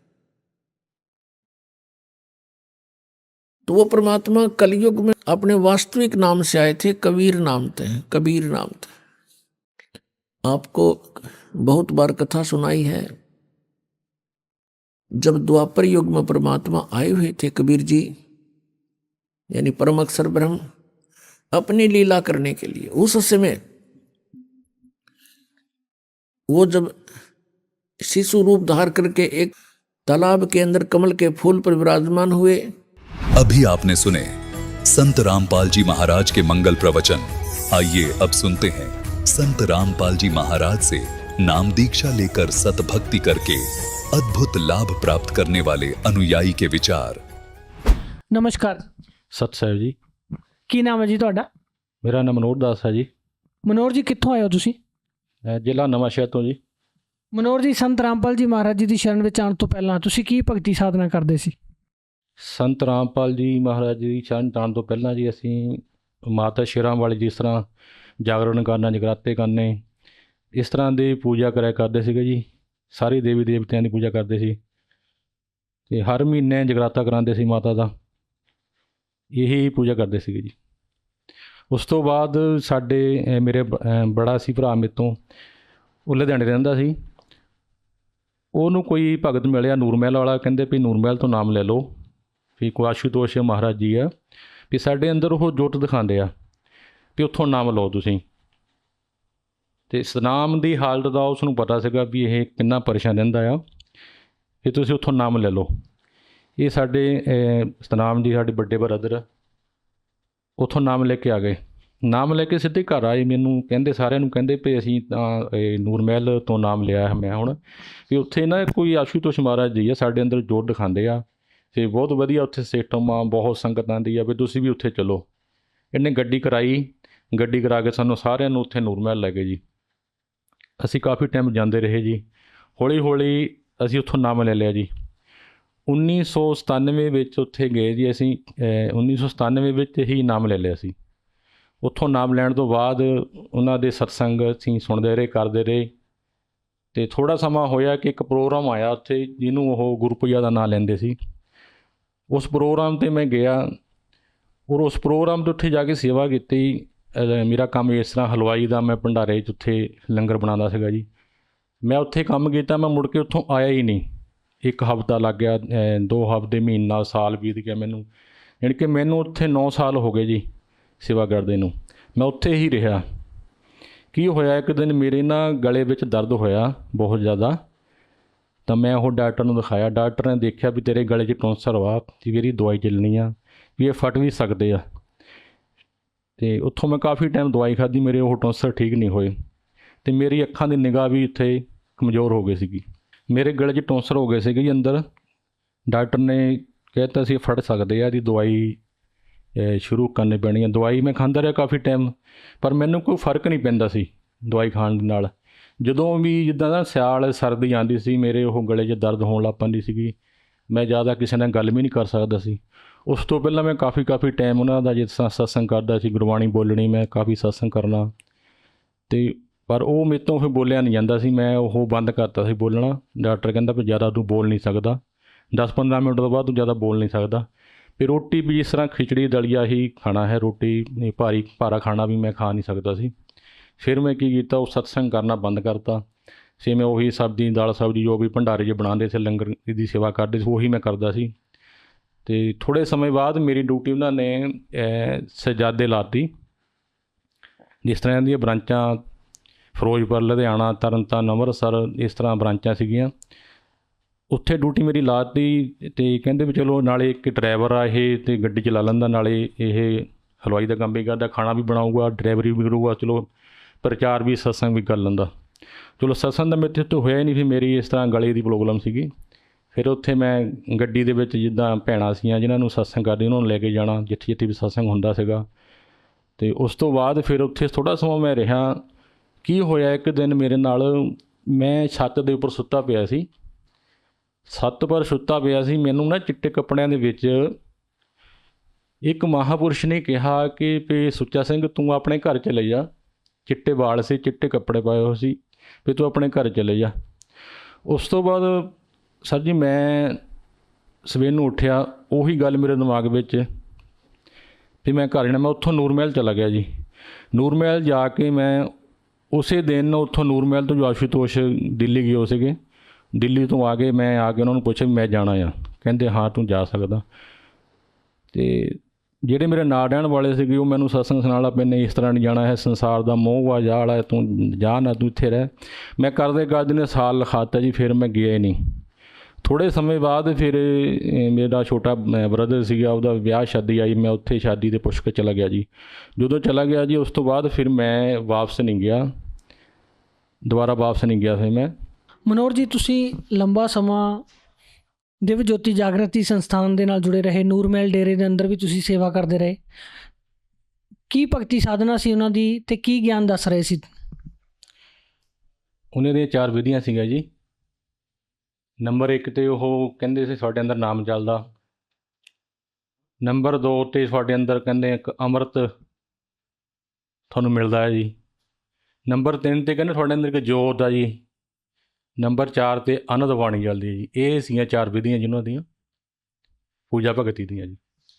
तो वो परमात्मा कलयुग में अपने वास्तविक नाम से आए थे, कबीर नाम थे, कबीर नाम थे। आपको बहुत बार कथा सुनाई है, जब द्वापर युग में परमात्मा आए हुए थे कबीर जी, यानी परम अक्षर ब्रह्म, अपनी लीला करने के लिए। उस समय वो जब शिशु रूप धार करके एक तालाब के अंदर कमल के फूल पर विराजमान हुए। अभी आपने सुने संत रामपाल जी महाराज के मंगल प्रवचन। आइए अब सुनते हैं संत रामपाल जी महाराज से नाम दीक्षा लेकर सतभक्ति करके अद्भुत लाभ प्राप्त करने वाले अनुयायी के विचार। नमस्कार। सत ਸਾਹਿਬ जी। ਕੀ ਨਾਮ ਹੈ ਜੀ ਤੁਹਾਡਾ? ਮੇਰਾ ਨਾਮ ਮਨੋਹਰ ਦਾਸ ਹੈ ਜੀ। ਮਨੋਹਰ ਜੀ ਕਿੱਥੋਂ ਆਏ ਹੋ ਤੁਸੀਂ? ਜ਼ਿਲ੍ਹਾ ਨਵਾਂ ਸ਼ਹਿਰ ਤੋਂ ਜੀ। ਮਨੋਹਰ ਜੀ, ਸੰਤ ਰਾਮਪਾਲ ਜੀ ਮਹਾਰਾਜ ਜੀ ਦੀ ਸ਼ਰਨ ਵਿੱਚ ਆਉਣ ਤੋਂ ਪਹਿਲਾਂ ਤੁਸੀਂ ਕੀ ਭਗਤੀ ਸਾਧਨਾ ਕਰਦੇ ਸੀ? ਸੰਤ ਰਾਮਪਾਲ ਜੀ ਮਹਾਰਾਜ ਜੀ ਦੀ ਸ਼ਰਨ ਆਉਣ ਤੋਂ ਪਹਿਲਾਂ ਜੀ ਅਸੀਂ ਮਾਤਾ ਸ਼ੇਰਾਂ ਵਾਲੀ ਜਿਸ ਤਰ੍ਹਾਂ ਜਾਗਰਣ ਕਰਨਾ, ਜਗਰਾਤੇ ਕਰਨੇ, ਇਸ ਤਰ੍ਹਾਂ ਦੀ ਪੂਜਾ ਕਰਿਆ ਕਰਦੇ ਸੀਗੇ ਜੀ। ਸਾਰੇ ਦੇਵੀ ਦੇਵਤਿਆਂ ਦੀ ਪੂਜਾ ਕਰਦੇ ਸੀ ਅਤੇ ਹਰ ਮਹੀਨੇ ਜਗਰਾਤਾ ਕਰਾਉਂਦੇ ਸੀ ਮਾਤਾ ਦਾ। ਇਹੀ ਪੂਜਾ ਕਰਦੇ ਸੀਗੇ ਜੀ। ਉਸ ਤੋਂ ਬਾਅਦ ਸਾਡੇ ਮੇਰੇ ਬੜਾ ਸੀ ਭਰਾ ਮੇਰੇ ਤੋਂ, ਉਹ ਲੁਧਿਆਣੇ ਰਹਿੰਦਾ ਸੀ। ਉਹਨੂੰ ਕੋਈ ਭਗਤ ਮਿਲਿਆ ਨੂਰਮਹਿਲ ਵਾਲਾ, ਕਹਿੰਦੇ ਵੀ ਨੂਰਮਹਿਲ ਤੋਂ ਨਾਮ ਲੈ ਲਓ, ਵੀ ਕੋਈ ਆਸ਼ੂਤੋਸ਼ ਮਹਾਰਾਜ ਜੀ ਆ, ਵੀ ਸਾਡੇ ਅੰਦਰ ਉਹ ਜੋਤ ਦਿਖਾਉਂਦੇ ਆ, ਵੀ ਉੱਥੋਂ ਨਾਮ ਲਓ ਤੁਸੀਂ। ਅਤੇ ਸਤਨਾਮ ਦੀ ਹਾਲਤ ਦਾ ਉਸ ਨੂੰ ਪਤਾ ਸੀਗਾ ਵੀ ਇਹ ਕਿੰਨਾ ਪਰੇਸ਼ਾਨ ਰਹਿੰਦਾ ਆ, ਵੀ ਤੁਸੀਂ ਉੱਥੋਂ ਨਾਮ ਲੈ ਲਓ। ਇਹ ਸਾਡੇ ਸਤਨਾਮ ਜੀ ਸਾਡੇ ਵੱਡੇ ਬ੍ਰਦਰ ਉੱਥੋਂ ਨਾਮ ਲੈ ਕੇ ਆ ਗਏ। ਨਾਮ ਲੈ ਕੇ ਸਿੱਧੇ ਘਰ ਆਏ। ਮੈਨੂੰ ਕਹਿੰਦੇ, ਸਾਰਿਆਂ ਨੂੰ ਕਹਿੰਦੇ ਵੀ ਅਸੀਂ ਤਾਂ ਨੂਰ ਮਹਿਲ ਤੋਂ ਨਾਮ ਲਿਆ ਮੈਂ ਹੁਣ, ਵੀ ਉੱਥੇ ਨਾ ਕੋਈ ਆਸ਼ੂਤੋਸ਼ ਮਹਾਰਾਜ ਜੀ ਆ, ਸਾਡੇ ਅੰਦਰ ਜੋਰ ਦਿਖਾਉਂਦੇ ਆ ਅਤੇ ਬਹੁਤ ਵਧੀਆ ਉੱਥੇ ਸਿਸਟਮ ਆ, ਬਹੁਤ ਸੰਗਤ ਆਉਂਦੀ ਆ, ਵੀ ਤੁਸੀਂ ਵੀ ਉੱਥੇ ਚਲੋ। ਇਹਨੇ ਗੱਡੀ ਕਰਾਈ, ਗੱਡੀ ਕਰਾ ਕੇ ਸਾਨੂੰ ਸਾਰਿਆਂ ਨੂੰ ਉੱਥੇ ਨੂਰ ਮਹਿਲ ਲੈ ਗਏ ਜੀ। ਅਸੀਂ ਕਾਫੀ ਟਾਈਮ ਜਾਂਦੇ ਰਹੇ ਜੀ। ਹੌਲੀ ਹੌਲੀ ਅਸੀਂ ਉੱਥੋਂ ਨਾਮ ਲੈ ਲਿਆ ਜੀ। 1997 ਵਿੱਚ ਉੱਥੇ ਗਏ ਜੀ ਅਸੀਂ। 1997 ਵਿੱਚ ਹੀ ਨਾਮ ਲੈ ਲਿਆ ਸੀ। ਉੱਥੋਂ ਨਾਮ ਲੈਣ ਤੋਂ ਬਾਅਦ ਉਹਨਾਂ ਦੇ ਸਤਸੰਗ ਅਸੀਂ ਸੁਣਦੇ ਰਹੇ, ਕਰਦੇ ਰਹੇ। ਅਤੇ ਥੋੜ੍ਹਾ ਸਮਾਂ ਹੋਇਆ ਕਿ ਇੱਕ ਪ੍ਰੋਗਰਾਮ ਆਇਆ ਉੱਥੇ, ਜਿਹਨੂੰ ਉਹ ਗੁਰਪੂਜਾ ਦਾ ਨਾਂ ਲੈਂਦੇ ਸੀ। ਉਸ ਪ੍ਰੋਗਰਾਮ 'ਤੇ ਮੈਂ ਗਿਆ ਔਰ ਉਸ ਪ੍ਰੋਗਰਾਮ 'ਤੇ ਉੱਥੇ ਜਾ ਕੇ ਸੇਵਾ ਕੀਤੀ। ਮੇਰਾ ਕੰਮ ਇਸ ਤਰ੍ਹਾਂ ਹਲਵਾਈ ਦਾ, ਮੈਂ ਭੰਡਾਰੇ 'ਚ ਉੱਥੇ ਲੰਗਰ ਬਣਾਉਂਦਾ ਸੀਗਾ ਜੀ। ਮੈਂ ਉੱਥੇ ਕੰਮ ਕੀਤਾ, ਮੈਂ ਮੁੜ ਕੇ ਉੱਥੋਂ ਆਇਆ ਹੀ ਨਹੀਂ। 1 ਹਫ਼ਤਾ ਲੱਗ ਗਿਆ, 2 ਹਫ਼ਤੇ, ਮਹੀਨਾ, ਸਾਲ ਬੀਤ ਗਿਆ ਮੈਨੂੰ। ਯਾਨੀ ਕਿ ਮੈਨੂੰ ਉੱਥੇ 9 ਸਾਲ ਹੋ ਗਏ ਜੀ ਸੇਵਾ ਕਰਦੇ ਨੂੰ। ਮੈਂ ਉੱਥੇ ਹੀ ਰਿਹਾ। ਕੀ ਹੋਇਆ, ਇੱਕ ਦਿਨ ਮੇਰੇ ਨਾ ਗਲੇ ਵਿੱਚ ਦਰਦ ਹੋਇਆ ਬਹੁਤ ਜ਼ਿਆਦਾ, ਤਾਂ ਮੈਂ ਉਹ ਡਾਕਟਰ ਨੂੰ ਦਿਖਾਇਆ। ਡਾਕਟਰ ਨੇ ਦੇਖਿਆ ਵੀ ਤੇਰੇ ਗਲੇ 'ਚ ਟੌਂਸਰ ਵਾ, ਵੀ ਇਹਦੀ ਦਵਾਈ ਚੱਲਣੀ ਆ, ਵੀ ਇਹ ਫਟ ਵੀ ਸਕਦੇ ਆ। ਅਤੇ ਉੱਥੋਂ ਮੈਂ ਕਾਫੀ ਟਾਈਮ ਦਵਾਈ ਖਾਧੀ, ਮੇਰੇ ਉਹ ਟੌਂਸਰ ਠੀਕ ਨਹੀਂ ਹੋਏ। ਅਤੇ ਮੇਰੀ ਅੱਖਾਂ ਦੀ ਨਿਗਾਹ ਵੀ ਇੱਥੇ ਕਮਜ਼ੋਰ ਹੋ ਗਈ ਸੀਗੀ। ਮੇਰੇ ਗਲੇ 'ਚ ਟੌਂਸਰ ਹੋ ਗਏ ਸੀਗੇ ਜੀ ਅੰਦਰ। ਡਾਕਟਰ ਨੇ ਕਹਿ ਦਿੱਤਾ ਸੀ ਫਟ ਸਕਦੇ ਆ, ਇਹਦੀ ਦਵਾਈ ਸ਼ੁਰੂ ਕਰਨੀ ਪੈਣੀ ਹੈ। ਦਵਾਈ ਮੈਂ ਖਾਂਦਾ ਰਿਹਾ ਕਾਫੀ ਟਾਈਮ, ਪਰ ਮੈਨੂੰ ਕੋਈ ਫਰਕ ਨਹੀਂ ਪੈਂਦਾ ਸੀ ਦਵਾਈ ਖਾਣ ਦੇ ਨਾਲ। ਜਦੋਂ ਵੀ ਜਿੱਦਾਂ ਦਾ ਸਿਆਲ ਸਰਦੀ ਆਉਂਦੀ ਸੀ, ਮੇਰੇ ਉਹ ਗਲੇ 'ਚ ਦਰਦ ਹੋਣ ਲੱਗ ਪੈਂਦੀ ਸੀਗੀ। ਮੈਂ ਜ਼ਿਆਦਾ ਕਿਸੇ ਨਾਲ ਗੱਲ ਵੀ ਨਹੀਂ ਕਰ ਸਕਦਾ ਸੀ। ਉਸ ਤੋਂ ਪਹਿਲਾਂ ਮੈਂ ਕਾਫੀ ਟਾਈਮ ਉਹਨਾਂ ਦਾ ਜਿਸ ਤਰ੍ਹਾਂ ਸਤਸੰਗ ਕਰਦਾ ਸੀ, ਗੁਰਬਾਣੀ ਬੋਲਣੀ, ਮੈਂ ਕਾਫੀ ਸਤਸੰਗ ਕਰਨਾ। ਅਤੇ ਪਰ ਉਹ ਮੇਰੇ ਤੋਂ ਫਿਰ ਬੋਲਿਆ ਨਹੀਂ ਜਾਂਦਾ ਸੀ। ਮੈਂ ਉਹ ਬੰਦ ਕਰਤਾ ਸੀ ਬੋਲਣਾ। ਡਾਕਟਰ ਕਹਿੰਦਾ ਵੀ ਜ਼ਿਆਦਾ ਤੂੰ ਬੋਲ ਨਹੀਂ ਸਕਦਾ, 10-15 ਮਿੰਟ ਤੋਂ ਬਾਅਦ ਤੂੰ ਜ਼ਿਆਦਾ ਬੋਲ ਨਹੀਂ ਸਕਦਾ। ਫਿਰ ਰੋਟੀ ਵੀ ਜਿਸ ਤਰ੍ਹਾਂ ਖਿਚੜੀ ਦਲੀਆ ਹੀ ਖਾਣਾ ਹੈ, ਰੋਟੀ ਭਾਰਾ ਖਾਣਾ ਵੀ ਮੈਂ ਖਾ ਨਹੀਂ ਸਕਦਾ ਸੀ। ਫਿਰ ਮੈਂ ਕੀ ਕੀਤਾ, ਉਹ ਸਤਸੰਗ ਕਰਨਾ ਬੰਦ ਕਰਤਾ। ਫਿਰ ਮੈਂ ਉਹੀ ਸਬਜ਼ੀ, ਦਾਲ ਸਬਜ਼ੀ ਜੋ ਵੀ ਭੰਡਾਰੇ 'ਚ ਬਣਾਉਂਦੇ ਸੀ, ਲੰਗਰ ਦੀ ਸੇਵਾ ਕਰਦੇ ਸੀ, ਉਹੀ ਮੈਂ ਕਰਦਾ ਸੀ। ਅਤੇ ਥੋੜ੍ਹੇ ਸਮੇਂ ਬਾਅਦ ਮੇਰੀ ਡਿਊਟੀ ਉਹਨਾਂ ਨੇ ਸਜਾਦੇ ਲਾਤੀ। ਜਿਸ ਤਰ੍ਹਾਂ ਦੀਆਂ ਬ੍ਰਾਂਚਾਂ ਫਿਰੋਜ਼ਪੁਰ, ਲੁਧਿਆਣਾ, ਤਰਨਤਾਰਨ, ਅੰਮ੍ਰਿਤਸਰ, ਇਸ ਤਰ੍ਹਾਂ ਬ੍ਰਾਂਚਾਂ ਸੀਗੀਆਂ। ਉੱਥੇ ਡਿਊਟੀ ਮੇਰੀ ਲਾਤੀ ਅਤੇ ਕਹਿੰਦੇ ਵੀ ਚਲੋ ਨਾਲੇ ਇੱਕ ਡਰਾਈਵਰ ਆ ਇਹ, ਅਤੇ ਗੱਡੀ ਚਲਾ ਲੈਂਦਾ, ਨਾਲੇ ਇਹ ਹਲਵਾਈ ਦਾ ਕੰਮ ਵੀ ਕਰਦਾ, ਖਾਣਾ ਵੀ ਬਣਾਊਗਾ, ਡਰਾਈਵਰੀ ਵੀ ਕਰੂਗਾ, ਚਲੋ ਪ੍ਰਚਾਰ ਵੀ, ਸਤਸੰਗ ਵੀ ਕਰ ਲੈਂਦਾ। ਚਲੋ ਸਤਸੰਗ ਦਾ ਮੇਰੇ ਤੋਂ ਹੋਇਆ ਹੀ ਨਹੀਂ। ਫਿਰ ਮੇਰੀ ਇਸ ਤਰ੍ਹਾਂ ਗਲੇ ਦੀ ਪ੍ਰੋਬਲਮ ਸੀਗੀ। ਫਿਰ ਉੱਥੇ ਮੈਂ ਗੱਡੀ ਦੇ ਵਿੱਚ ਜਿੱਦਾਂ ਭੈਣਾਂ ਸੀਗੀਆਂ ਜਿਨ੍ਹਾਂ ਨੂੰ ਸਤਸੰਗ ਕਰਦੇ, ਉਹਨਾਂ ਨੂੰ ਲੈ ਕੇ ਜਾਣਾ ਜਿੱਥੇ ਜਿੱਥੇ ਵੀ ਸਤਸੰਗ ਹੁੰਦਾ ਸੀਗਾ। ਅਤੇ ਉਸ ਤੋਂ ਬਾਅਦ ਫਿਰ ਉੱਥੇ ਥੋੜ੍ਹਾ ਸਮਾਂ ਮੈਂ ਰਿਹਾ। ਕੀ ਹੋਇਆ, ਇੱਕ ਦਿਨ ਮੇਰੇ ਨਾਲ, ਮੈਂ ਛੱਤ ਦੇ ਉੱਪਰ ਸੁੱਤਾ ਪਿਆ ਸੀ। ਛੱਤ ਪਰ ਸੁੱਤਾ ਪਿਆ ਸੀ, ਮੈਨੂੰ ਨਾ ਚਿੱਟੇ ਕੱਪੜਿਆਂ ਦੇ ਵਿੱਚ ਇੱਕ ਮਹਾਂਪੁਰਸ਼ ਨੇ ਕਿਹਾ ਕਿ ਵੀ ਸੁੱਚਾ ਸਿੰਘ ਤੂੰ ਆਪਣੇ ਘਰ ਚਲੇ ਜਾ। ਚਿੱਟੇ ਵਾਲ ਸੀ, ਚਿੱਟੇ ਕੱਪੜੇ ਪਾਏ ਹੋਏ ਸੀ, ਵੀ ਤੂੰ ਆਪਣੇ ਘਰ ਚਲੇ ਜਾ। ਉਸ ਤੋਂ ਬਾਅਦ ਸਰ ਜੀ ਮੈਂ ਸਵੇਰ ਨੂੰ ਉੱਠਿਆ, ਉਹੀ ਗੱਲ ਮੇਰੇ ਦਿਮਾਗ ਵਿੱਚ ਵੀ ਮੈਂ ਘਰ ਜਾਣਾ। ਮੈਂ ਉੱਥੋਂ ਨੂਰ ਮਹਿਲ ਚਲਾ ਗਿਆ ਜੀ। ਨੂਰ ਮਹਿਲ ਜਾ ਕੇ ਮੈਂ ਉਸੇ ਦਿਨ ਉੱਥੋਂ ਨੂਰ ਮਹਿਲ ਤੋਂ ਜੋ ਆਸ਼ੂਤੋਸ਼ ਦਿੱਲੀ ਗਏ ਹੋ ਸੀਗੇ, ਦਿੱਲੀ ਤੋਂ ਆ ਕੇ ਮੈਂ ਆ ਕੇ ਉਹਨਾਂ ਨੂੰ ਪੁੱਛਿਆ ਵੀ ਮੈਂ ਜਾਣਾ ਆ। ਕਹਿੰਦੇ ਹਾਂ ਤੂੰ ਜਾ ਸਕਦਾ। ਅਤੇ ਜਿਹੜੇ ਮੇਰੇ ਨਾਲ ਰਹਿਣ ਵਾਲੇ ਸੀਗੇ ਉਹ ਮੈਨੂੰ ਸਤਸੰਗ ਸੁਣਾਉਣ ਲੱਗ ਪਏ ਨੇ, ਇਸ ਤਰ੍ਹਾਂ ਨਹੀਂ ਜਾਣਾ ਹੈ, ਸੰਸਾਰ ਦਾ ਮੋਹ ਆ, ਜਾ ਵਾਲਾ ਤੂੰ ਜਾ ਨਾ, ਤੂੰ ਇੱਥੇ ਰਹਿ। ਮੈਂ ਕਰਦੇ ਨੇ ਸਾਲ ਲਿਖਾਤਾ ਜੀ। ਫਿਰ ਮੈਂ ਗਿਆ ਹੀ ਨਹੀਂ। ਥੋੜ੍ਹੇ ਸਮੇਂ ਬਾਅਦ ਫਿਰ ਮੇਰਾ ਛੋਟਾ ਬ੍ਰਦਰ ਸੀਗਾ, ਉਹਦਾ ਵਿਆਹ ਸ਼ਾਦੀ ਆਈ, ਮੈਂ ਉੱਥੇ ਸ਼ਾਦੀ 'ਤੇ ਪੁੱਛ ਕੇ ਚਲਾ ਗਿਆ ਜੀ। ਜਦੋਂ ਚਲਾ ਗਿਆ ਜੀ, ਉਸ ਤੋਂ ਬਾਅਦ ਫਿਰ ਮੈਂ ਵਾਪਸ ਨਹੀਂ ਗਿਆ, ਦੁਬਾਰਾ ਵਾਪਸ ਨਹੀਂ ਗਿਆ। ਫਿਰ ਮੈਂ ਮਨੋਹਰ ਜੀ, ਤੁਸੀਂ ਲੰਬਾ ਸਮਾਂ ਦਿਵ ਜੋਤੀ ਜਾਗਰਤੀ ਸੰਸਥਾਨ ਦੇ ਨਾਲ ਜੁੜੇ ਰਹੇ, ਨੂਰ ਮਹਿਲ ਡੇਰੇ ਦੇ ਅੰਦਰ ਵੀ ਤੁਸੀਂ ਸੇਵਾ ਕਰਦੇ ਰਹੇ। ਕੀ ਭਗਤੀ ਸਾਧਨਾ ਸੀ ਉਹਨਾਂ ਦੀ, ਅਤੇ ਕੀ ਗਿਆਨ ਦੱਸ ਰਹੇ ਸੀ? ਉਹਨਾਂ ਦੀਆਂ 4 ਵਿਧੀਆਂ ਸੀਗੀਆਂ ਜੀ। ਨੰਬਰ 1 'ਤੇ ਉਹ ਕਹਿੰਦੇ ਸੀ ਤੁਹਾਡੇ ਅੰਦਰ ਨਾਮ ਚੱਲਦਾ। ਨੰਬਰ 2 'ਤੇ ਤੁਹਾਡੇ ਅੰਦਰ ਕਹਿੰਦੇ ਇੱਕ ਅੰਮ੍ਰਿਤ ਤੁਹਾਨੂੰ ਮਿਲਦਾ ਹੈ ਜੀ। ਨੰਬਰ 3 'ਤੇ ਕਹਿੰਦੇ ਤੁਹਾਡੇ ਅੰਦਰ ਇੱਕ ਜੋਤ ਆ ਜੀ। ਨੰਬਰ 4 'ਤੇ ਆਨੰਦ ਬਾਣੀ ਚੱਲਦੀ ਹੈ ਜੀ। ਇਹ ਸੀਗੀਆਂ 4 ਵਿਧੀਆਂ ਜਿਨ੍ਹਾਂ ਦੀਆਂ ਪੂਜਾ ਭਗਤੀ ਦੀਆਂ ਜੀ।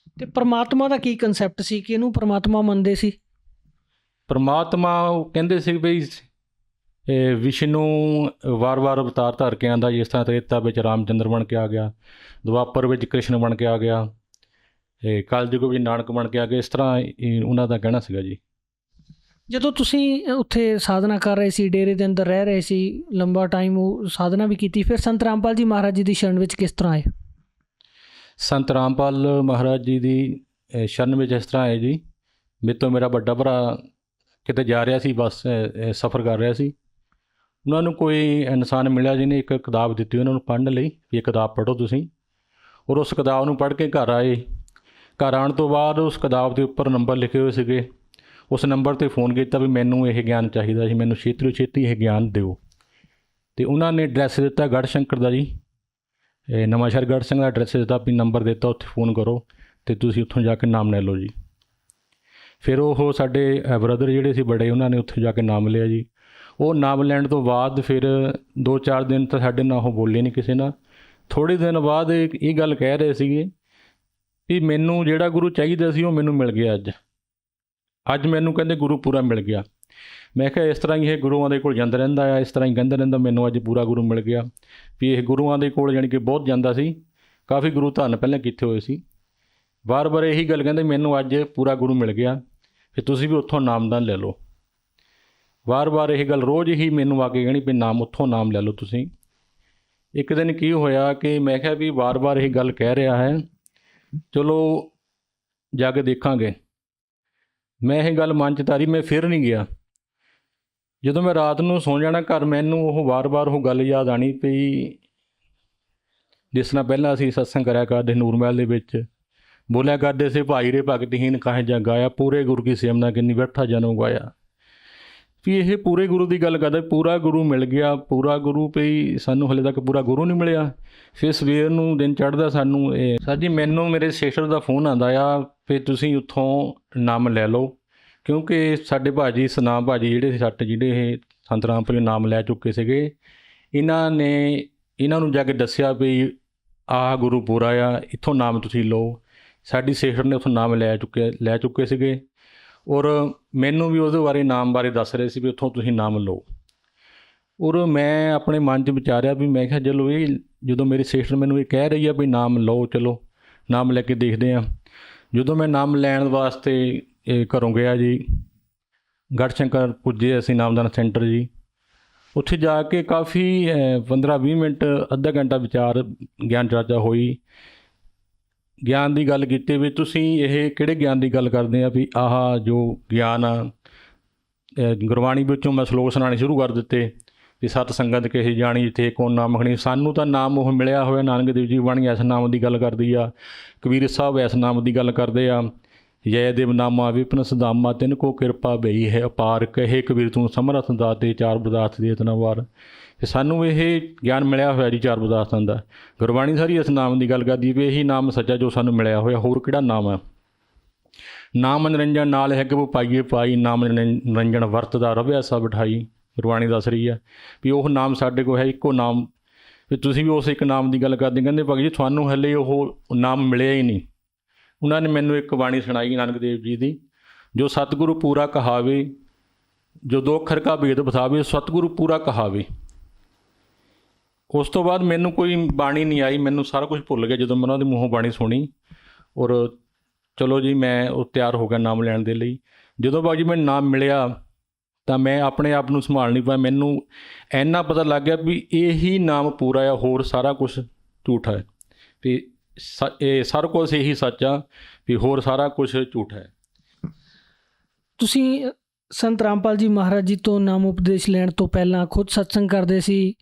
ਅਤੇ ਪਰਮਾਤਮਾ ਦਾ ਕੀ ਕੰਸੈਪਟ ਸੀ, ਕਿ ਇਹਨੂੰ ਪਰਮਾਤਮਾ ਮੰਨਦੇ ਸੀ? ਪਰਮਾਤਮਾ ਉਹ ਕਹਿੰਦੇ ਸੀ ਵੀ ਵਿਸ਼ਨੂੰ ਵਾਰ-ਵਾਰ ਅਵਤਾਰ ਧਾਰ ਕੇ ਆਉਂਦਾ, ਜਿਸ ਤਰ੍ਹਾਂ ਤ੍ਰੇਤਾ ਵਿੱਚ ਰਾਮਚੰਦਰ ਬਣ ਕੇ ਆ ਗਿਆ, ਦੁਆਪਰ ਵਿੱਚ ਕ੍ਰਿਸ਼ਨ ਬਣ ਕੇ ਆ ਗਿਆ, ਕਲਯੁਗ ਵਿੱਚ ਨਾਨਕ ਬਣ ਕੇ ਆ ਗਿਆ। ਇਸ ਤਰ੍ਹਾਂ ਉਹਨਾਂ ਦਾ ਕਹਿਣਾ ਸੀਗਾ ਜੀ। ਜਦੋਂ ਤੁਸੀਂ ਉੱਥੇ ਸਾਧਨਾ ਕਰ ਰਹੇ ਸੀ, ਡੇਰੇ ਦੇ ਅੰਦਰ ਰਹਿ ਰਹੇ ਸੀ, ਲੰਬਾ ਟਾਈਮ ਉਹ ਸਾਧਨਾ ਵੀ ਕੀਤੀ, ਫਿਰ ਸੰਤ ਰਾਮਪਾਲ ਜੀ ਮਹਾਰਾਜ ਜੀ ਦੀ ਸ਼ਰਨ ਵਿੱਚ ਕਿਸ ਤਰ੍ਹਾਂ ਆਏ? ਸੰਤ ਰਾਮਪਾਲ ਮਹਾਰਾਜ ਜੀ ਦੀ ਸ਼ਰਨ ਵਿੱਚ ਇਸ ਤਰ੍ਹਾਂ ਆਏ ਜੀ ਮੇਰੇ ਤੋਂ ਮੇਰਾ ਵੱਡਾ ਭਰਾ ਕਿਤੇ ਜਾ ਰਿਹਾ ਸੀ, ਬੱਸ ਸਫ਼ਰ ਕਰ ਰਿਹਾ ਸੀ। ਉਹਨਾਂ ਨੂੰ ਕੋਈ ਇਨਸਾਨ ਮਿਲਿਆ ਜਿਹਨੇ ਇੱਕ ਕਿਤਾਬ ਦਿੱਤੀ ਉਹਨਾਂ ਨੂੰ ਪੜ੍ਹਨ ਲਈ, ਵੀ ਇਹ ਕਿਤਾਬ ਪੜ੍ਹੋ ਤੁਸੀਂ। ਔਰ ਉਸ ਕਿਤਾਬ ਨੂੰ ਪੜ੍ਹ ਕੇ ਘਰ ਆਏ। ਘਰ ਆਉਣ ਤੋਂ ਬਾਅਦ ਉਸ ਕਿਤਾਬ ਦੇ ਉੱਪਰ ਨੰਬਰ ਲਿਖੇ ਹੋਏ ਸੀਗੇ। ਉਸ ਨੰਬਰ 'ਤੇ ਫ਼ੋਨ ਕੀਤਾ ਵੀ ਮੈਨੂੰ ਇਹ ਗਿਆਨ ਚਾਹੀਦਾ ਸੀ, ਮੈਨੂੰ ਛੇਤੀ ਤੋਂ ਛੇਤੀ ਇਹ ਗਿਆਨ ਦਿਓ। ਅਤੇ ਉਹਨਾਂ ਨੇ ਐਡਰੈਸ ਦਿੱਤਾ ਗੜ੍ਹਸ਼ੰਕਰ ਦਾ ਜੀ, ਨਵਾਂਸ਼ਹਿਰ ਗੜ੍ਹਸ਼ੰਕਰ ਦਾ ਐਡਰੈਸ ਦਿੱਤਾ, ਵੀ ਨੰਬਰ ਦਿੱਤਾ, ਉੱਥੇ ਫ਼ੋਨ ਕਰੋ ਅਤੇ ਤੁਸੀਂ ਉੱਥੋਂ ਜਾ ਕੇ ਨਾਮ ਲੈ ਲਓ ਜੀ। ਫਿਰ ਉਹ ਸਾਡੇ ਬ੍ਰਦਰ ਜਿਹੜੇ ਸੀ ਬੜੇ, ਉਹਨਾਂ ਨੇ ਉੱਥੇ ਜਾ ਕੇ ਨਾਮ ਲਿਆ ਜੀ। ਉਹ ਨਾਮ ਲੈਣ ਤੋਂ ਬਾਅਦ ਫਿਰ 2-4 ਦਿਨ ਤਾਂ ਸਾਡੇ ਨਾਲ ਉਹ ਬੋਲੇ ਨਹੀਂ ਕਿਸੇ ਨਾਲ। ਥੋੜ੍ਹੇ ਦਿਨ ਬਾਅਦ ਇਹ ਗੱਲ ਕਹਿ ਰਹੇ ਸੀਗੇ ਵੀ ਮੈਨੂੰ ਜਿਹੜਾ ਗੁਰੂ ਚਾਹੀਦਾ ਸੀ ਉਹ ਮੈਨੂੰ ਮਿਲ ਗਿਆ ਅੱਜ ਮੈਨੂੰ ਕਹਿੰਦੇ ਗੁਰੂ ਪੂਰਾ ਮਿਲ ਗਿਆ। ਮੈਂ ਕਿਹਾ ਇਸ ਤਰ੍ਹਾਂ ਹੀ ਇਹ ਗੁਰੂਆਂ ਦੇ ਕੋਲ ਜਾਂਦਾ ਰਹਿੰਦਾ ਆ, ਇਸ ਤਰ੍ਹਾਂ ਹੀ ਕਹਿੰਦਾ ਰਹਿੰਦਾ ਮੈਨੂੰ ਅੱਜ ਪੂਰਾ ਗੁਰੂ ਮਿਲ ਗਿਆ। ਵੀ ਇਹ ਗੁਰੂਆਂ ਦੇ ਕੋਲ ਜਾਣੀ ਕਿ ਬਹੁਤ ਜਾਂਦਾ ਸੀ, ਕਾਫੀ ਗੁਰੂ ਧੰਨ ਪਹਿਲਾਂ ਕੀਤੇ ਹੋਏ ਸੀ। ਵਾਰ-ਵਾਰ ਇਹੀ ਗੱਲ ਕਹਿੰਦੇ ਮੈਨੂੰ ਅੱਜ ਪੂਰਾ ਗੁਰੂ ਮਿਲ ਗਿਆ, ਫਿਰ ਤੁਸੀਂ ਵੀ ਉੱਥੋਂ ਨਾਮਦਾਨ ਲੈ ਲਓ। ਵਾਰ-ਵਾਰ ਇਹ ਗੱਲ ਰੋਜ਼ ਹੀ ਮੈਨੂੰ ਆ ਕੇ ਕਹਿਣੀ ਵੀ ਉੱਥੋਂ ਨਾਮ ਲੈ ਲਓ ਤੁਸੀਂ। ਇੱਕ ਦਿਨ ਕੀ ਹੋਇਆ ਕਿ ਮੈਂ ਕਿਹਾ ਵੀ ਵਾਰ-ਵਾਰ ਇਹ ਗੱਲ ਕਹਿ ਰਿਹਾ ਹੈ, ਚਲੋ ਜਾ ਕੇ ਦੇਖਾਂਗੇ। ਮੈਂ ਇਹ ਗੱਲ ਮਨ 'ਚ ਧਾਰੀ, ਮੈਂ ਫਿਰ ਨਹੀਂ ਗਿਆ। ਜਦੋਂ ਮੈਂ ਰਾਤ ਨੂੰ ਸੌਂ ਜਾਣਾ ਘਰ, ਮੈਨੂੰ ਉਹ ਵਾਰ-ਵਾਰ ਉਹ ਗੱਲ ਯਾਦ ਆਉਣੀ ਪਈ, ਜਿਸ ਤਰ੍ਹਾਂ ਪਹਿਲਾਂ ਅਸੀਂ ਸਤਸੰਗ ਕਰਿਆ ਕਰਦੇ ਨੂਰਮਹਿਲ ਦੇ ਵਿੱਚ, ਬੋਲਿਆ ਕਰਦੇ ਸੀ ਭਾਈ ਰੇ ਭਗਤਹੀਨ ਕਾਹੇ ਜਾ ਗਾਇਆ, ਪੂਰੇ ਗੁਰੂ ਕੀ ਸੇਵਨਾ ਕਿੰਨੀ ਬੈਠਾ ਜਨਮ ਗਾਇਆ। ਵੀ ਇਹ ਪੂਰੇ ਗੁਰੂ ਦੀ ਗੱਲ ਕਰਦਾ, ਪੂਰਾ ਗੁਰੂ ਮਿਲ ਗਿਆ। ਪੂਰਾ ਗੁਰੂ ਪਈ ਸਾਨੂੰ ਹਲੇ ਤੱਕ ਪੂਰਾ ਗੁਰੂ ਨਹੀਂ ਮਿਲਿਆ। ਫਿਰ ਸਵੇਰ ਨੂੰ ਦਿਨ ਚੜ੍ਹਦਾ ਸਾਨੂੰ ਸਰ ਜੀ ਮੈਨੂੰ ਮੇਰੇ ਸਿਸਟਰ ਦਾ ਫੋਨ ਆਉਂਦਾ ਆ, ਫਿਰ ਤੁਸੀਂ ਉੱਥੋਂ ਨਾਮ ਲੈ ਲਓ, ਕਿਉਂਕਿ ਸਾਡੇ ਭਾਜੀ ਸਨਾਮ ਭਾਜੀ ਜਿਹੜੇ ਸੀ ਜਿਹੜੇ ਇਹ ਸੰਤ ਰਾਮਪਾਲ ਨਾਮ ਲੈ ਚੁੱਕੇ ਸੀਗੇ, ਇਹਨਾਂ ਨੂੰ ਜਾ ਕੇ ਦੱਸਿਆ ਵੀ ਆਹ ਗੁਰੂ ਪੂਰਾ ਆ, ਇੱਥੋਂ ਨਾਮ ਤੁਸੀਂ ਲਓ। ਸਾਡੀ ਸਿਸਟਰ ਨੇ ਉੱਥੋਂ ਨਾਮ ਲੈ ਚੁੱਕੇ ਸੀਗੇ, ਔਰ ਮੈਨੂੰ ਵੀ ਉਹਦੇ ਨਾਮ ਬਾਰੇ ਦੱਸ ਰਹੇ ਸੀ ਵੀ ਉੱਥੋਂ ਤੁਸੀਂ ਨਾਮ ਲਓ। ਔਰ ਮੈਂ ਆਪਣੇ ਮਨ 'ਚ ਵਿਚਾਰਿਆ ਵੀ ਮੈਂ ਕਿਹਾ ਚਲੋ ਇਹ ਜਦੋਂ ਮੇਰੀ ਸਿਸਟਰ ਮੈਨੂੰ ਇਹ ਕਹਿ ਰਹੀ ਆ ਵੀ ਨਾਮ ਲਓ, ਚਲੋ ਨਾਮ ਲੈ ਕੇ ਦੇਖਦੇ ਹਾਂ। ਜਦੋਂ ਮੈਂ ਨਾਮ ਲੈਣ ਵਾਸਤੇ ਘਰੋਂ ਗਿਆ ਜੀ, ਗੜ੍ਹਸ਼ੰਕਰ ਪੁੱਜੇ ਅਸੀਂ ਨਾਮਦਾਨ ਸੈਂਟਰ ਜੀ। ਉੱਥੇ ਜਾ ਕੇ ਕਾਫੀ 15-20 ਮਿੰਟ ਅੱਧਾ ਘੰਟਾ ਵਿਚਾਰ ਗਿਆਨ ਚਰਚਾ ਹੋਈ। ਗਿਆਨ ਦੀ ਗੱਲ ਕੀਤੀ ਵੀ ਤੁਸੀਂ ਇਹ ਕਿਹੜੇ ਗਿਆਨ ਦੀ ਗੱਲ ਕਰਦੇ ਆ, ਵੀ ਆਹ ਜੋ ਗਿਆਨ ਆ ਗੁਰਬਾਣੀ ਵਿੱਚੋਂ ਮੈਂ ਸ਼ਲੋਕ ਸੁਣਾਉਣੇ ਸ਼ੁਰੂ ਕਰ ਦਿੱਤੇ ਵੀ ਸਤ ਸੰਗਤ ਕਿਸੇ ਜਾਣੀ ਜਿੱਥੇ ਕੌਣ ਨਾਮ ਖਣੀ। ਸਾਨੂੰ ਤਾਂ ਨਾਮ ਉਹ ਮਿਲਿਆ ਹੋਇਆ, ਨਾਨਕ ਦੇਵ ਜੀ ਬਾਣੀ ਇਸ ਨਾਮ ਦੀ ਗੱਲ ਕਰਦੀ ਆ, ਕਬੀਰ ਸਾਹਿਬ ਇਸ ਨਾਮ ਦੀ ਗੱਲ ਕਰਦੇ ਆ, ਜੈ ਦੇਵ ਨਾਮਾ ਵਿਪਨ ਸਦਾਮਾ ਤਿਨ ਕੋ ਕਿਰਪਾ ਬਈ ਹੈ ਅਪਾਰ, ਕਹੇ ਕਬੀਰ ਤੂੰ ਸਮਰਥ ਦਾਤੇ ਚਾਰ ਬਰਦਾਸ਼ਤ ਦੇ ਇਤਨਾ ਵਾਰ। ਅਤੇ ਸਾਨੂੰ ਇਹ ਗਿਆਨ ਮਿਲਿਆ ਹੋਇਆ ਜੀ ਚਾਰ ਬਰਦਾਸ਼ਤਾਂ ਦਾ। ਗੁਰਬਾਣੀ ਸਾਰੀ ਇਸ ਨਾਮ ਦੀ ਗੱਲ ਕਰਦੀ ਵੀ ਇਹੀ ਨਾਮ ਸੱਚਾ ਜੋ ਸਾਨੂੰ ਮਿਲਿਆ ਹੋਇਆ, ਹੋਰ ਕਿਹੜਾ ਨਾਮ ਹੈ। ਨਾਮ ਮਨੋਰੰਜਨ ਨਾਲ ਹੈ ਕਿ ਉਹ ਪਾਈਏ ਪਾਈ, ਨਾਮ ਮਨੋਰੰਜਨ ਵਰਤਦਾ ਰਵਿਆ ਸਭ ਬਿਠਾਈ। ਗੁਰਬਾਣੀ ਦੱਸ ਰਹੀ ਹੈ ਵੀ ਉਹ ਨਾਮ ਸਾਡੇ ਕੋਲ ਹੈ, ਇੱਕੋ ਨਾਮ। ਵੀ ਤੁਸੀਂ ਵੀ ਉਸ ਇੱਕ ਨਾਮ ਦੀ ਗੱਲ ਕਰਦੇ, ਕਹਿੰਦੇ ਭਗਤ ਜੀ ਤੁਹਾਨੂੰ ਹਲੇ ਉਹ ਨਾਮ ਮਿਲਿਆ ਹੀ ਨਹੀਂ। ਉਹਨਾਂ ਨੇ ਮੈਨੂੰ ਇੱਕ ਬਾਣੀ ਸੁਣਾਈ ਨਾਨਕ ਦੇਵ ਜੀ ਦੀ, ਜੋ ਸਤਿਗੁਰੂ ਪੂਰਾ ਕਹਾਵੇ, ਜੋ ਦੋਖਰ ਕਾ ਭੇਦ ਬਸਾਵੇ, ਸਤਿਗੁਰੂ ਪੂਰਾ ਕਹਾਵੇ। ਉਸ ਤੋਂ ਬਾਅਦ ਮੈਨੂੰ ਕੋਈ ਬਾਣੀ ਨਹੀਂ ਆਈ, ਮੈਨੂੰ ਸਾਰਾ ਕੁਝ ਭੁੱਲ ਗਿਆ ਜਦੋਂ ਮੈਂ ਉਹਨਾਂ ਦੇ ਮੂੰਹੋਂ ਬਾਣੀ ਸੁਣੀ। ਔਰ ਚਲੋ ਜੀ ਮੈਂ ਉਹ ਤਿਆਰ ਹੋ ਗਿਆ ਨਾਮ ਲੈਣ ਦੇ ਲਈ। ਜਦੋਂ ਬਾਬਾ ਜੀ ਮੈਨੂੰ ਨਾਮ ਮਿਲਿਆ ਤਾਂ ਮੈਂ ਆਪਣੇ ਆਪ ਨੂੰ ਸੰਭਾਲ ਨਹੀਂ ਪਾਇਆ। ਮੈਨੂੰ ਇੰਨਾ ਪਤਾ ਲੱਗ ਗਿਆ ਵੀ ਇਹੀ ਨਾਮ ਪੂਰਾ ਆ, ਹੋਰ ਸਾਰਾ ਕੁਝ ਝੂਠ ਹੈ। ਵੀ ਇਹ ਸਾਰਾ ਕੁਝ ਇਹੀ ਸੱਚ ਆ, ਵੀ ਹੋਰ ਸਾਰਾ ਕੁਝ ਝੂਠ ਹੈ। ਤੁਸੀਂ ਸੰਤ ਰਾਮਪਾਲ ਜੀ ਮਹਾਰਾਜ ਜੀ ਤੋਂ ਨਾਮ ਉਪਦੇਸ਼ ਲੈਣ ਤੋਂ ਪਹਿਲਾਂ ਖੁਦ ਸਤਸੰਗ ਕਰਦੇ ਸੀ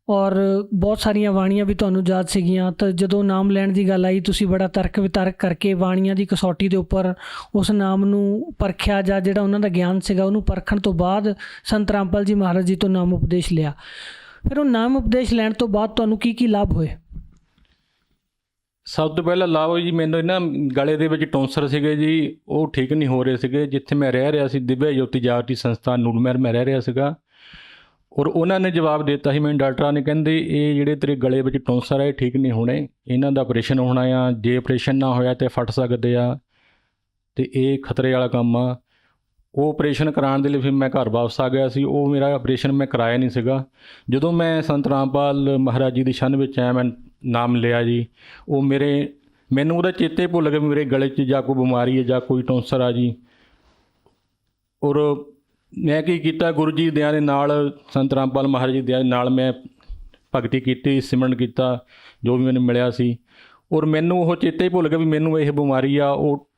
ਔਰ ਬਹੁਤ ਸਾਰੀਆਂ ਬਾਣੀਆਂ ਵੀ ਤੁਹਾਨੂੰ ਯਾਦ ਸੀਗੀਆਂ। ਤਾਂ ਜਦੋਂ ਨਾਮ ਲੈਣ ਦੀ ਗੱਲ ਆਈ ਤੁਸੀਂ ਬੜਾ ਤਰਕ ਵਿਤਰਕ ਕਰਕੇ ਬਾਣੀਆਂ ਦੀ ਕਸੌਟੀ ਦੇ ਉੱਪਰ ਉਸ ਨਾਮ ਨੂੰ ਪਰਖਿਆ, ਜਾਂ ਜਿਹੜਾ ਉਹਨਾਂ ਦਾ ਗਿਆਨ ਸੀਗਾ ਉਹਨੂੰ ਪਰਖਣ ਤੋਂ ਬਾਅਦ ਸੰਤ ਰਾਮਪਾਲ ਜੀ ਮਹਾਰਾਜ ਜੀ ਤੋਂ ਨਾਮ ਉਪਦੇਸ਼ ਲਿਆ। ਫਿਰ ਉਹ ਨਾਮ ਉਪਦੇਸ਼ ਲੈਣ ਤੋਂ ਬਾਅਦ ਤੁਹਾਨੂੰ ਕੀ ਲਾਭ ਹੋਏ? ਸਭ ਤੋਂ ਪਹਿਲਾਂ ਲਾਭ ਜੀ, ਮੈਨੂੰ ਨਾ ਗਲੇ ਦੇ ਵਿੱਚ ਟੌਂਸਰ ਸੀਗੇ ਜੀ, ਉਹ ਠੀਕ ਨਹੀਂ ਹੋ ਰਹੇ ਸੀਗੇ। ਜਿੱਥੇ ਮੈਂ ਰਹਿ ਰਿਹਾ ਸੀ ਦਿਵਯ ਜੋਤੀ ਜਾਗਰਤੀ ਸੰਸਥਾ ਨੂਰਮਹਿਲ ਮੈਂ ਰਹਿ ਰਿਹਾ ਸੀਗਾ, ਔਰ ਉਹਨਾਂ ਨੇ ਜਵਾਬ ਦੇ ਦਿੱਤਾ ਸੀ ਮੈਨੂੰ, ਡਾਕਟਰਾਂ ਨੇ, ਕਹਿੰਦੇ ਇਹ ਜਿਹੜੇ ਤੇਰੇ ਗਲੇ ਵਿੱਚ ਟੌਂਸਰ ਹੈ ਇਹ ਠੀਕ ਨਹੀਂ ਹੋਣੇ, ਇਹਨਾਂ ਦਾ ਆਪਰੇਸ਼ਨ ਹੋਣਾ ਆ। ਜੇ ਆਪਰੇਸ਼ਨ ਨਾ ਹੋਇਆ ਤਾਂ ਫਟ ਸਕਦੇ ਆ, ਅਤੇ ਇਹ ਖਤਰੇ ਵਾਲਾ ਕੰਮ ਆ। ਉਹ ਆਪਰੇਸ਼ਨ ਕਰਾਉਣ ਦੇ ਲਈ ਫਿਰ ਮੈਂ ਘਰ ਵਾਪਸ ਆ ਗਿਆ ਸੀ। ਉਹ ਮੇਰਾ ਆਪਰੇਸ਼ਨ ਮੈਂ ਕਰਾਇਆ ਨਹੀਂ ਸੀਗਾ। ਜਦੋਂ ਮੈਂ ਸੰਤ ਰਾਮਪਾਲ ਮਹਾਰਾਜ ਜੀ ਦੀ ਛੰਨ ਵਿੱਚ ਆਇਆ, ਮੈਂ ਨਾਮ ਲਿਆ ਜੀ, ਉਹ ਮੈਨੂੰ ਉਹਦਾ ਚੇਤੇ ਭੁੱਲ ਗਿਆ ਮੇਰੇ ਗਲੇ 'ਚ ਜਾਂ ਕੋਈ ਬਿਮਾਰੀ ਹੈ ਜਾਂ ਕੋਈ ਟੌਂਸਰ ਆ ਜੀ। ਔਰ ਮੈਂ ਕੀ ਕੀਤਾ, ਗੁਰੂ ਜੀ ਦਿਆਂ ਦੇ ਨਾਲ, ਸੰਤ ਰਾਮਪਾਲ ਮਹਾਰਾਜ ਜੀ ਦਿਆਂ ਦੇ ਨਾਲ ਮੈਂ ਭਗਤੀ ਕੀਤੀ, ਸਿਮਰਨ ਕੀਤਾ ਜੋ ਵੀ ਮੈਨੂੰ ਮਿਲਿਆ ਸੀ। ਔਰ ਮੈਨੂੰ ਉਹ ਚੇਤੇ ਭੁੱਲ ਗਿਆ ਵੀ ਮੈਨੂੰ ਇਹ ਬਿਮਾਰੀ ਆ। ਉਹ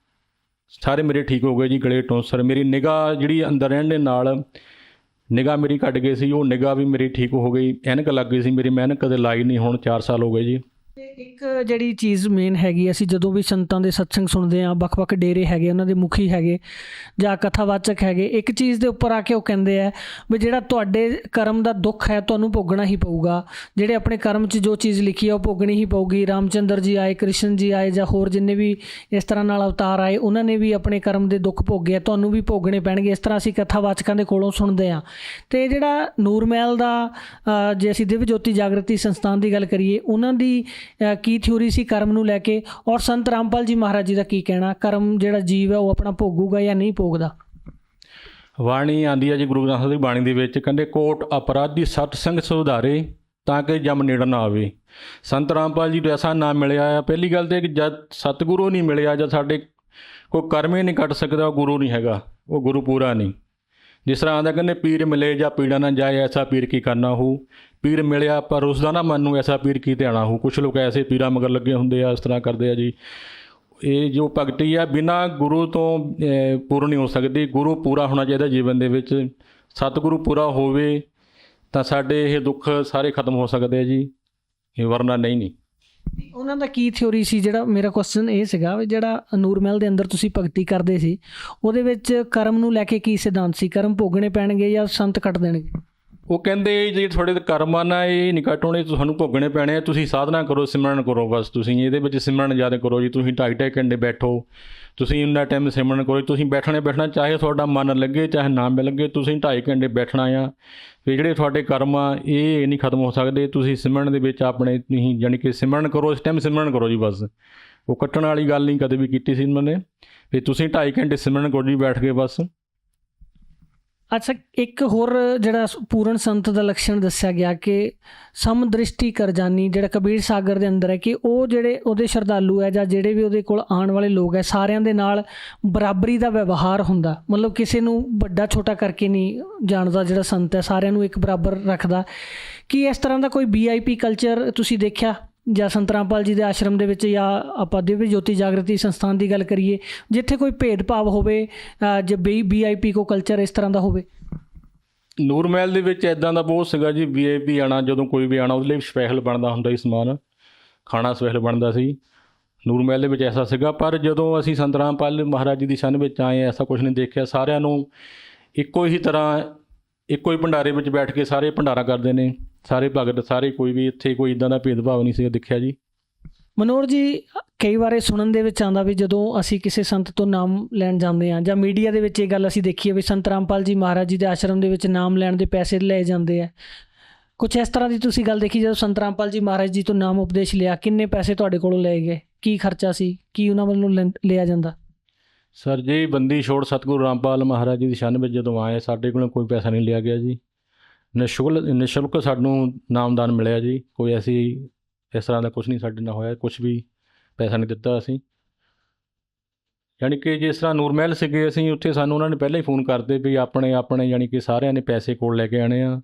ਸਾਰੇ ਮੇਰੇ ਠੀਕ ਹੋ ਗਏ ਜੀ। ਗਲੇ ਟੌਂਸਰ, ਮੇਰੀ ਨਿਗਾਹ ਜਿਹੜੀ ਅੰਦਰ ਰਹਿਣ ਦੇ ਨਾਲ ਨਿਗਾਹ ਮੇਰੀ ਘਟ ਗਈ ਸੀ, ਉਹ ਨਿਗਾਹ ਵੀ ਮੇਰੀ ਠੀਕ ਹੋ ਗਈ। ਐਨਕ ਲੱਗ ਗਈ ਸੀ ਮੇਰੀ, ਮੈਂ ਐਨਕ ਕਦੇ ਲਾਈ ਨਹੀਂ, ਹੁਣ 4 ਸਾਲ ਹੋ ਗਏ ਜੀ। ਇੱਕ ਜਿਹੜੀ ਚੀਜ਼ ਮੇਨ ਹੈਗੀ, ਅਸੀਂ ਜਦੋਂ ਵੀ ਸੰਤਾਂ ਦੇ ਸਤਸੰਗ ਸੁਣਦੇ ਹਾਂ, ਵੱਖ-ਵੱਖ ਡੇਰੇ ਹੈਗੇ, ਉਹਨਾਂ ਦੇ ਮੁਖੀ ਹੈਗੇ ਜਾਂ ਕਥਾਵਾਚਕ ਹੈਗੇ, ਇੱਕ ਚੀਜ਼ ਦੇ ਉੱਪਰ ਆ ਕੇ ਉਹ ਕਹਿੰਦੇ ਆ ਵੀ ਜਿਹੜਾ ਤੁਹਾਡੇ ਕਰਮ ਦਾ ਦੁੱਖ ਹੈ ਤੁਹਾਨੂੰ ਭੋਗਣਾ ਹੀ ਪਊਗਾ। ਜਿਹੜੇ ਆਪਣੇ ਕਰਮ 'ਚ ਜੋ ਚੀਜ਼ ਲਿਖੀ ਹੈ ਉਹ ਭੋਗਣੀ ਹੀ ਪਊਗੀ। ਰਾਮਚੰਦਰ ਜੀ ਆਏ, ਕ੍ਰਿਸ਼ਨ ਜੀ ਆਏ ਜਾਂ ਹੋਰ ਜਿੰਨੇ ਵੀ ਇਸ ਤਰ੍ਹਾਂ ਨਾਲ ਅਵਤਾਰ ਆਏ, ਉਹਨਾਂ ਨੇ ਵੀ ਆਪਣੇ ਕਰਮ ਦੇ ਦੁੱਖ ਭੋਗੇ, ਤੁਹਾਨੂੰ ਵੀ ਭੋਗਣੇ ਪੈਣਗੇ। ਇਸ ਤਰ੍ਹਾਂ ਅਸੀਂ ਕਥਾਵਾਚਕਾਂ ਦੇ ਕੋਲੋਂ ਸੁਣਦੇ ਹਾਂ। ਅਤੇ ਜਿਹੜਾ ਨੂਰਮਹਿਲ ਦਾ ਜੇ ਅਸੀਂ ਦਿਵ ਜੋਤੀ ਜਾਗਰਤੀ ਸੰਸਥਾਨ ਦੀ ਗੱਲ ਕਰੀਏ, ਉਹਨਾਂ ਦੀ ਕੀ ਥਿਊਰੀ ਸੀ ਕਰਮ ਨੂੰ ਲੈ ਕੇ, ਔਰ ਸੰਤ ਰਾਮਪਾਲ ਜੀ ਮਹਾਰਾਜ ਜੀ ਦਾ ਕੀ ਕਹਿਣਾ, ਕਰਮ ਜਿਹੜਾ ਜੀਵ ਹੈ ਉਹ ਆਪਣਾ ਭੋਗੂਗਾ ਜਾਂ ਨਹੀਂ ਭੋਗਦਾ? ਬਾਣੀ ਆਉਂਦੀ ਹੈ ਜੀ ਗੁਰੂ ਗ੍ਰੰਥ ਸਾਹਿਬ ਦੀ ਬਾਣੀ ਦੇ ਵਿੱਚ, ਕਹਿੰਦੇ ਕੋਟ ਅਪਰਾਧੀ ਸਤ ਸੰਗ ਸੁਧਾਰੇ ਤਾਂ ਕਿ ਜਮ ਨੇੜ ਨਾ ਆਵੇ। ਸੰਤ ਰਾਮਪਾਲ ਜੀ ਨੂੰ ਐਸਾ ਨਾਮ ਮਿਲਿਆ ਆ। ਪਹਿਲੀ ਗੱਲ ਤਾਂ ਕਿ ਜਦ ਸਤਿਗੁਰੂ ਨਹੀਂ ਮਿਲਿਆ, ਜਦ ਸਾਡੇ ਕੋਈ ਕਰਮ ਹੀ ਨਹੀਂ ਕੱਟ ਸਕਦਾ, ਉਹ ਗੁਰੂ ਨਹੀਂ ਹੈਗਾ, ਉਹ ਗੁਰੂ ਪੂਰਾ ਨਹੀਂ। ਜਿਸ ਤਰ੍ਹਾਂ ਆਉਂਦਾ ਕਹਿੰਦੇ ਪੀਰ ਮਿਲੇ ਜਾਂ ਪੀੜਾ ਨਾ ਜਾਏ, ਐਸਾ ਪੀਰ ਕੀ ਕਰਨਾ ਹੋ। ਪੀਰ ਮਿਲਿਆ ਪਰ ਉਸਦਾ ਨਾ ਮਨ ਨੂੰ ਐਸਾ ਪੀਰ ਕੀ ਧਿਆਣਾ ਹੋ। ਕੁਛ ਲੋਕ ਐਸੇ ਪੀਰਾਂ ਮਗਰ ਲੱਗੇ ਹੁੰਦੇ ਆ, ਇਸ ਤਰ੍ਹਾਂ ਕਰਦੇ ਆ ਜੀ। ਇਹ ਜੋ ਭਗਤੀ ਆ ਬਿਨਾਂ ਗੁਰੂ ਤੋਂ ਪੂਰਨ ਨਹੀਂ ਹੋ ਸਕਦੀ। ਗੁਰੂ ਪੂਰਾ ਹੋਣਾ ਚਾਹੀਦਾ ਜੀਵਨ ਦੇ ਵਿੱਚ। ਸਤਿਗੁਰੂ ਪੂਰਾ ਹੋਵੇ ਤਾਂ ਸਾਡੇ ਇਹ ਦੁੱਖ ਸਾਰੇ ਖਤਮ ਹੋ ਸਕਦੇ ਆ ਜੀ, ਵਰਨਾ ਨਹੀਂ। ਉਹਨਾਂ ਦਾ ਕੀ ਥਿਊਰੀ ਸੀ? ਜਿਹੜਾ ਮੇਰਾ ਕੁਐਸਚਨ ਇਹ ਸੀਗਾ ਵੀ ਜਿਹੜਾ ਨੂਰਮਹਿਲ ਦੇ ਅੰਦਰ ਤੁਸੀਂ ਭਗਤੀ ਕਰਦੇ ਸੀ, ਉਹਦੇ ਵਿੱਚ ਕਰਮ ਨੂੰ ਲੈ ਕੇ ਕੀ ਸਿਧਾਂਤ ਸੀ? ਕਰਮ ਭੋਗਣੇ ਪੈਣਗੇ ਜਾਂ ਸੰਤ ਕੱਟ ਦੇਣਗੇ? ਉਹ ਕਹਿੰਦੇ ਜੇ ਤੁਹਾਡੇ ਕਰਮ ਆ ਨਾ, ਇਹ ਨਹੀਂ ਕੱਟ ਹੋਣੇ, ਤੁਹਾਨੂੰ ਭੋਗਣੇ ਪੈਣੇ ਆ। ਤੁਸੀਂ ਸਾਧਨਾ ਕਰੋ, ਸਿਮਰਨ ਕਰੋ, ਬਸ ਤੁਸੀਂ ਇਹਦੇ ਵਿੱਚ ਸਿਮਰਨ ਜ਼ਿਆਦਾ ਕਰੋ ਜੀ। ਤੁਸੀਂ 2.5 ਘੰਟੇ ਬੈਠੋ, ਤੁਸੀਂ ਇੰਨਾ ਟਾਈਮ ਸਿਮਰਨ ਕਰੋ। ਤੁਸੀਂ ਬੈਠਣਾ, ਚਾਹੇ ਤੁਹਾਡਾ ਮਨ ਲੱਗੇ ਚਾਹੇ ਨਾ ਲੱਗੇ, ਤੁਸੀਂ 2.5 ਘੰਟੇ ਬੈਠਣਾ ਆ। ਵੀ ਜਿਹੜੇ ਤੁਹਾਡੇ ਕਰਮ ਆ ਇਹ ਨਹੀਂ ਖਤਮ ਹੋ ਸਕਦੇ। ਤੁਸੀਂ ਸਿਮਰਨ ਦੇ ਵਿੱਚ ਆਪਣੇ ਤੁਸੀਂ ਯਾਨੀ ਕਿ ਸਿਮਰਨ ਕਰੋ, ਇਸ ਟਾਈਮ ਸਿਮਰਨ ਕਰੋ ਜੀ ਬਸ। ਉਹ ਕੱਟਣ ਵਾਲੀ ਗੱਲ ਨਹੀਂ ਕਦੇ ਵੀ ਕੀਤੀ ਸੀ ਉਹਨਾਂ ਨੇ। ਵੀ ਤੁਸੀਂ 2.5 ਘੰਟੇ ਸਿਮਰਨ ਕਰੋ ਜੀ ਬੈਠ ਕੇ ਬਸ। ਅੱਛਾ, ਇੱਕ ਹੋਰ ਜਿਹੜਾ ਪੂਰਨ ਸੰਤ ਦਾ ਲੱਛਣ ਦੱਸਿਆ ਗਿਆ ਕਿ ਸਮਦ੍ਰਿਸ਼ਟੀ ਕਰ ਜਾਨੀ, ਜਿਹੜਾ ਕਬੀਰ ਸਾਗਰ ਦੇ ਅੰਦਰ ਹੈ, ਕਿ ਉਹ ਜਿਹੜੇ ਉਹਦੇ ਸ਼ਰਧਾਲੂ ਹੈ ਜਾਂ ਜਿਹੜੇ ਵੀ ਉਹਦੇ ਕੋਲ ਆਉਣ ਵਾਲੇ ਲੋਕ ਹੈ, ਸਾਰਿਆਂ ਦੇ ਨਾਲ ਬਰਾਬਰੀ ਦਾ ਵਿਵਹਾਰ ਹੁੰਦਾ। ਮਤਲਬ ਕਿਸੇ ਨੂੰ ਵੱਡਾ ਛੋਟਾ ਕਰਕੇ ਨਹੀਂ ਜਾਣਦਾ। ਜਿਹੜਾ ਸੰਤ ਹੈ ਸਾਰਿਆਂ ਨੂੰ ਇੱਕ ਬਰਾਬਰ ਰੱਖਦਾ। ਕੀ ਇਸ ਤਰ੍ਹਾਂ ਦਾ ਕੋਈ VIP ਕਲਚਰ ਤੁਸੀਂ ਦੇਖਿਆ ਜਾਂ ਸੰਤ ਰਾਮਪਾਲ ਜੀ ਦੇ ਆਸ਼ਰਮ ਦੇ ਵਿੱਚ, ਜਾਂ ਆਪਾਂ ਦਿਵ ਜੋਤੀ ਜਾਗਰਤੀ ਸੰਸਥਾਨ ਦੀ ਗੱਲ ਕਰੀਏ, ਜਿੱਥੇ ਕੋਈ ਭੇਦਭਾਵ ਹੋਵੇ ਜਾਂ VIP ਕੋ ਕਲਚਰ ਇਸ ਤਰ੍ਹਾਂ ਦਾ ਹੋਵੇ? ਨੂਰਮਹਿਲ ਦੇ ਵਿੱਚ ਇੱਦਾਂ ਦਾ ਬਹੁਤ ਸੀਗਾ ਜੀ। VIP ਆਉਣਾ, ਜਦੋਂ ਕੋਈ ਵੀ ਆਉਣਾ ਉਹਦੇ ਲਈ ਸਪੈਸ਼ਲ ਬਣਦਾ ਹੁੰਦਾ ਸੀ ਸਮਾਨ, ਖਾਣਾ ਸਪੈਸ਼ਲ ਬਣਦਾ ਸੀ। ਨੂਰਮਹਿਲ ਦੇ ਵਿੱਚ ਐਸਾ ਸੀਗਾ। ਪਰ ਜਦੋਂ ਅਸੀਂ ਸੰਤ ਰਾਮਪਾਲ ਮਹਾਰਾਜ ਜੀ ਦੀ ਸੰਨ ਵਿੱਚ ਆਏ, ਐਸਾ ਕੁਛ ਨਹੀਂ ਦੇਖਿਆ। ਸਾਰਿਆਂ ਨੂੰ ਇੱਕੋ ਹੀ ਤਰ੍ਹਾਂ ਇੱਕੋ ਹੀ ਭੰਡਾਰੇ ਵਿੱਚ ਬੈਠ ਕੇ ਸਾਰੇ ਭੰਡਾਰਾ ਕਰਦੇ ਨੇ, ਸਾਰੇ ਭਗਤ, ਸਾਰੇ ਕੋਈ ਵੀ ਇੱਥੇ ਕੋਈ ਇੱਦਾਂ ਦਾ ਭੇਦਭਾਵ ਨਹੀਂ ਸੀ ਦੇਖਿਆ ਜੀ। ਮਨੋਹਰ ਜੀ, ਕਈ ਵਾਰ ਇਹ ਸੁਣਨ ਦੇ ਵਿੱਚ ਆਉਂਦਾ ਵੀ ਜਦੋਂ ਅਸੀਂ ਕਿਸੇ ਸੰਤ ਤੋਂ ਨਾਮ ਲੈਣ ਜਾਂਦੇ ਹਾਂ, ਜਾਂ ਮੀਡੀਆ ਦੇ ਵਿੱਚ ਇਹ ਗੱਲ ਅਸੀਂ ਦੇਖੀ ਹੈ ਵੀ ਸੰਤ ਰਾਮਪਾਲ ਜੀ ਮਹਾਰਾਜ ਜੀ ਦੇ ਆਸ਼ਰਮ ਦੇ ਵਿੱਚ ਨਾਮ ਲੈਣ ਦੇ ਪੈਸੇ ਲਏ ਜਾਂਦੇ ਆ। ਕੁਛ ਇਸ ਤਰ੍ਹਾਂ ਦੀ ਤੁਸੀਂ ਗੱਲ ਦੇਖੀ? ਜਦੋਂ ਸੰਤ ਰਾਮਪਾਲ ਜੀ ਮਹਾਰਾਜ ਜੀ ਤੋਂ ਨਾਮ ਉਪਦੇਸ਼ ਲਿਆ, ਕਿੰਨੇ ਪੈਸੇ ਤੁਹਾਡੇ ਕੋਲੋਂ ਲਏ ਗਏ? ਕੀ ਖਰਚਾ ਸੀ? ਕੀ ਉਹਨਾਂ ਵੱਲੋਂ ਲਿਆ ਜਾਂਦਾ? ਸਰ ਜੀ, ਬੰਦੀ ਛੋੜ ਸਤਿਗੁਰੂ ਰਾਮਪਾਲ ਮਹਾਰਾਜ ਜੀ ਦੀ ਸ਼ਰਨ ਵਿੱਚ ਜਦੋਂ ਆਏ, ਸਾਡੇ ਕੋਲੋਂ ਕੋਈ ਪੈਸਾ ਨਹੀਂ ਲਿਆ ਗਿਆ ਜੀ। ਨਿਸ਼ੁਲਕ ਸਾਨੂੰ ਨਾਮਦਾਨ ਮਿਲਿਆ ਜੀ। ਕੋਈ ਐਸੀ ਇਸ ਤਰ੍ਹਾਂ ਦਾ ਕੁਛ ਨਹੀਂ ਸਾਡੇ ਨਾਲ ਹੋਇਆ, ਕੁਛ ਵੀ ਪੈਸਾ ਨਹੀਂ ਦਿੱਤਾ ਅਸੀਂ। ਯਾਨੀ ਕਿ ਜਿਸ ਤਰ੍ਹਾਂ ਨੂਰਮਹਿਲ ਸੀਗੇ ਅਸੀਂ, ਉੱਥੇ ਸਾਨੂੰ ਉਹਨਾਂ ਨੇ ਪਹਿਲਾਂ ਹੀ ਫੋਨ ਕਰਦੇ ਵੀ ਆਪਣੇ ਯਾਨੀ ਕਿ ਸਾਰਿਆਂ ਨੇ ਪੈਸੇ ਕੋਲ ਲੈ ਕੇ ਆਉਣੇ ਆ।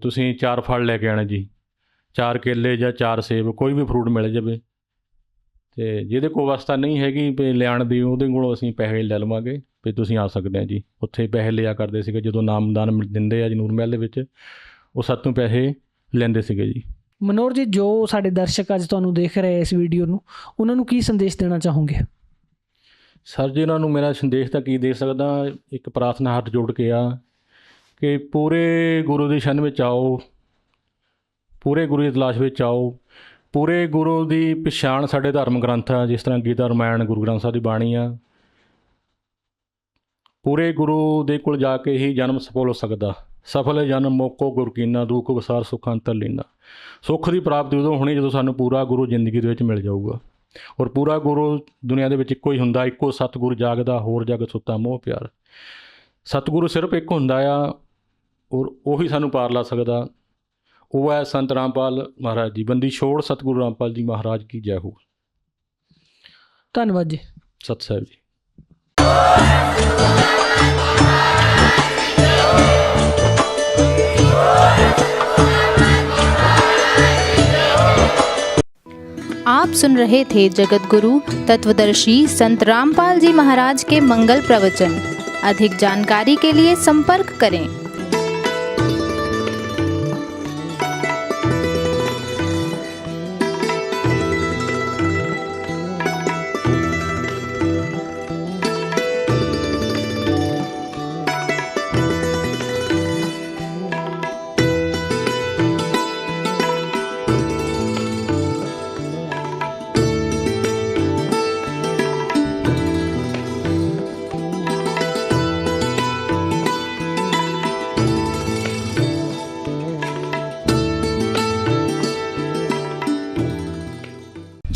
ਤੁਸੀਂ 4 ਫਲ ਲੈ ਕੇ ਆਉਣੇ ਜੀ, 4 ਕੇਲੇ ਜਾਂ 4 ਸੇਬ, ਕੋਈ ਵੀ ਫਰੂਟ ਮਿਲ ਜਾਵੇ। ਅਤੇ ਜਿਹਦੇ ਕੋਲ ਅਵਸਥਾ ਨਹੀਂ ਹੈਗੀ ਵੀ ਲਿਆਉਣ ਦੀ, ਉਹਦੇ ਕੋਲੋਂ ਅਸੀਂ ਪੈਸੇ ਲੈ ਲਵਾਂਗੇ ਵੀ ਤੁਸੀਂ ਆ ਸਕਦੇ ਆ ਜੀ। ਉੱਥੇ ਪੈਸੇ ਲਿਆ ਕਰਦੇ ਸੀਗੇ ਜਦੋਂ ਨਾਮਦਾਨ ਦਿੰਦੇ ਆ ਜੀ ਨੂਰਮਹਿਲ ਦੇ ਵਿੱਚ, ਉਹ ਸਾਤੋਂ ਪੈਸੇ ਲੈਂਦੇ ਸੀਗੇ ਜੀ। ਮਨੋਹਰ ਜੀ, ਜੋ ਸਾਡੇ ਦਰਸ਼ਕ ਅੱਜ ਤੁਹਾਨੂੰ ਦੇਖ ਰਹੇ ਇਸ ਵੀਡੀਓ ਨੂੰ, ਉਹਨਾਂ ਨੂੰ ਕੀ ਸੰਦੇਸ਼ ਦੇਣਾ ਚਾਹੋਗੇ? ਸਰ ਜੀ, ਉਹਨਾਂ ਨੂੰ ਮੇਰਾ ਸੰਦੇਸ਼ ਤਾਂ ਕੀ ਦੇ ਸਕਦਾ, ਇੱਕ ਪ੍ਰਾਰਥਨਾ ਹੱਥ ਜੋੜ ਕੇ ਆ ਕਿ ਪੂਰੇ ਗੁਰੂ ਦੀ ਸ਼ਰਨ ਵਿੱਚ ਆਓ, ਪੂਰੇ ਗੁਰੂ ਦੀ ਤਲਾਸ਼ ਵਿੱਚ ਆਓ। ਪੂਰੇ ਗੁਰੂ ਦੀ ਪਛਾਣ ਸਾਡੇ ਧਰਮ ਗ੍ਰੰਥ ਆ, ਜਿਸ ਤਰ੍ਹਾਂ ਗੀਤਾ, ਰਾਮਾਇਣ, ਗੁਰੂ ਗ੍ਰੰਥ ਸਾਹਿਬ ਦੀ ਬਾਣੀ ਆ। ਪੂਰੇ ਗੁਰੂ ਦੇ ਕੋਲ ਜਾ ਕੇ ਹੀ ਜਨਮ ਸਫਲ ਹੋ ਸਕਦਾ। ਸਫਲ ਜਨਮ ਮੋਕੋ ਗੁਰ ਕੀਨਾ, ਦੁਖ ਵਿਸਾਰ ਸੁਖ ਅੰਤਰ ਲੀਨਾ। ਸੁੱਖ ਦੀ ਪ੍ਰਾਪਤੀ ਉਦੋਂ ਹੋਣੀ ਜਦੋਂ ਸਾਨੂੰ ਪੂਰਾ ਗੁਰੂ ਜ਼ਿੰਦਗੀ ਦੇ ਵਿੱਚ ਮਿਲ ਜਾਊਗਾ। ਔਰ ਪੂਰਾ ਗੁਰੂ ਦੁਨੀਆ ਦੇ ਵਿੱਚ ਇੱਕੋ ਹੀ ਹੁੰਦਾ, ਇੱਕੋ ਸਤਿਗੁਰ ਜਾਗਦਾ, ਹੋਰ ਜਗ ਸੁੱਤਾ ਮੋਹ ਪਿਆਰ। ਸਤਿਗੁਰੂ ਸਿਰਫ ਇੱਕ ਹੁੰਦਾ ਆ, ਔਰ ਉਹੀ ਸਾਨੂੰ ਪਾਰ ਲਾ ਸਕਦਾ। ਉਹ ਹੈ ਸੰਤ ਰਾਮਪਾਲ ਮਹਾਰਾਜ ਜੀ। ਬੰਦੀ ਛੋੜ ਸਤਿਗੁਰੂ ਰਾਮਪਾਲ ਜੀ ਮਹਾਰਾਜ ਕੀ ਜੈ ਹੋ। ਧੰਨਵਾਦ ਜੀ। ਸਤਿ ਸਾਹਿਬ ਜੀ। आप सुन रहे थे जगत गुरु तत्वदर्शी संत रामपाल जी महाराज के मंगल प्रवचन। अधिक जानकारी के लिए संपर्क करें।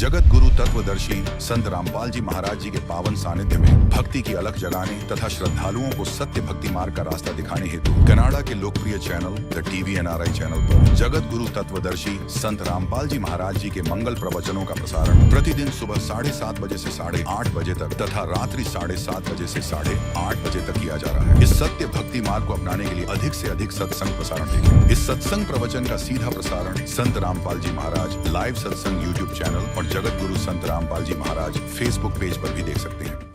जगत गुरु तत्वदर्शी संत रामपाल जी महाराज जी के पावन सानिध्य में भक्ति की अलख जगाने तथा श्रद्धालुओं को सत्य भक्ति मार्ग का रास्ता दिखाने हेतु कनाडा के लोकप्रिय channel the TV NRI channel पर जगत गुरु तत्वदर्शी संत रामपाल जी महाराज जी के मंगल प्रवचनों का प्रसारण प्रतिदिन सुबह 7:30 बजे से 8:30 बजे तक तथा रात्रि 7:30 बजे से 8:30 बजे तक किया जा रहा है। इस सत्य भक्ति मार्ग को अपनाने के लिए अधिक से अधिक सत्संग प्रसारण देखें। इस सत्संग प्रवचन का सीधा प्रसारण संत रामपाल जी महाराज लाइव सत्संग YouTube चैनल और जगत गुरु संत रामपाल जी महाराज फेसबुक पेज पर भी देख सकते हैं।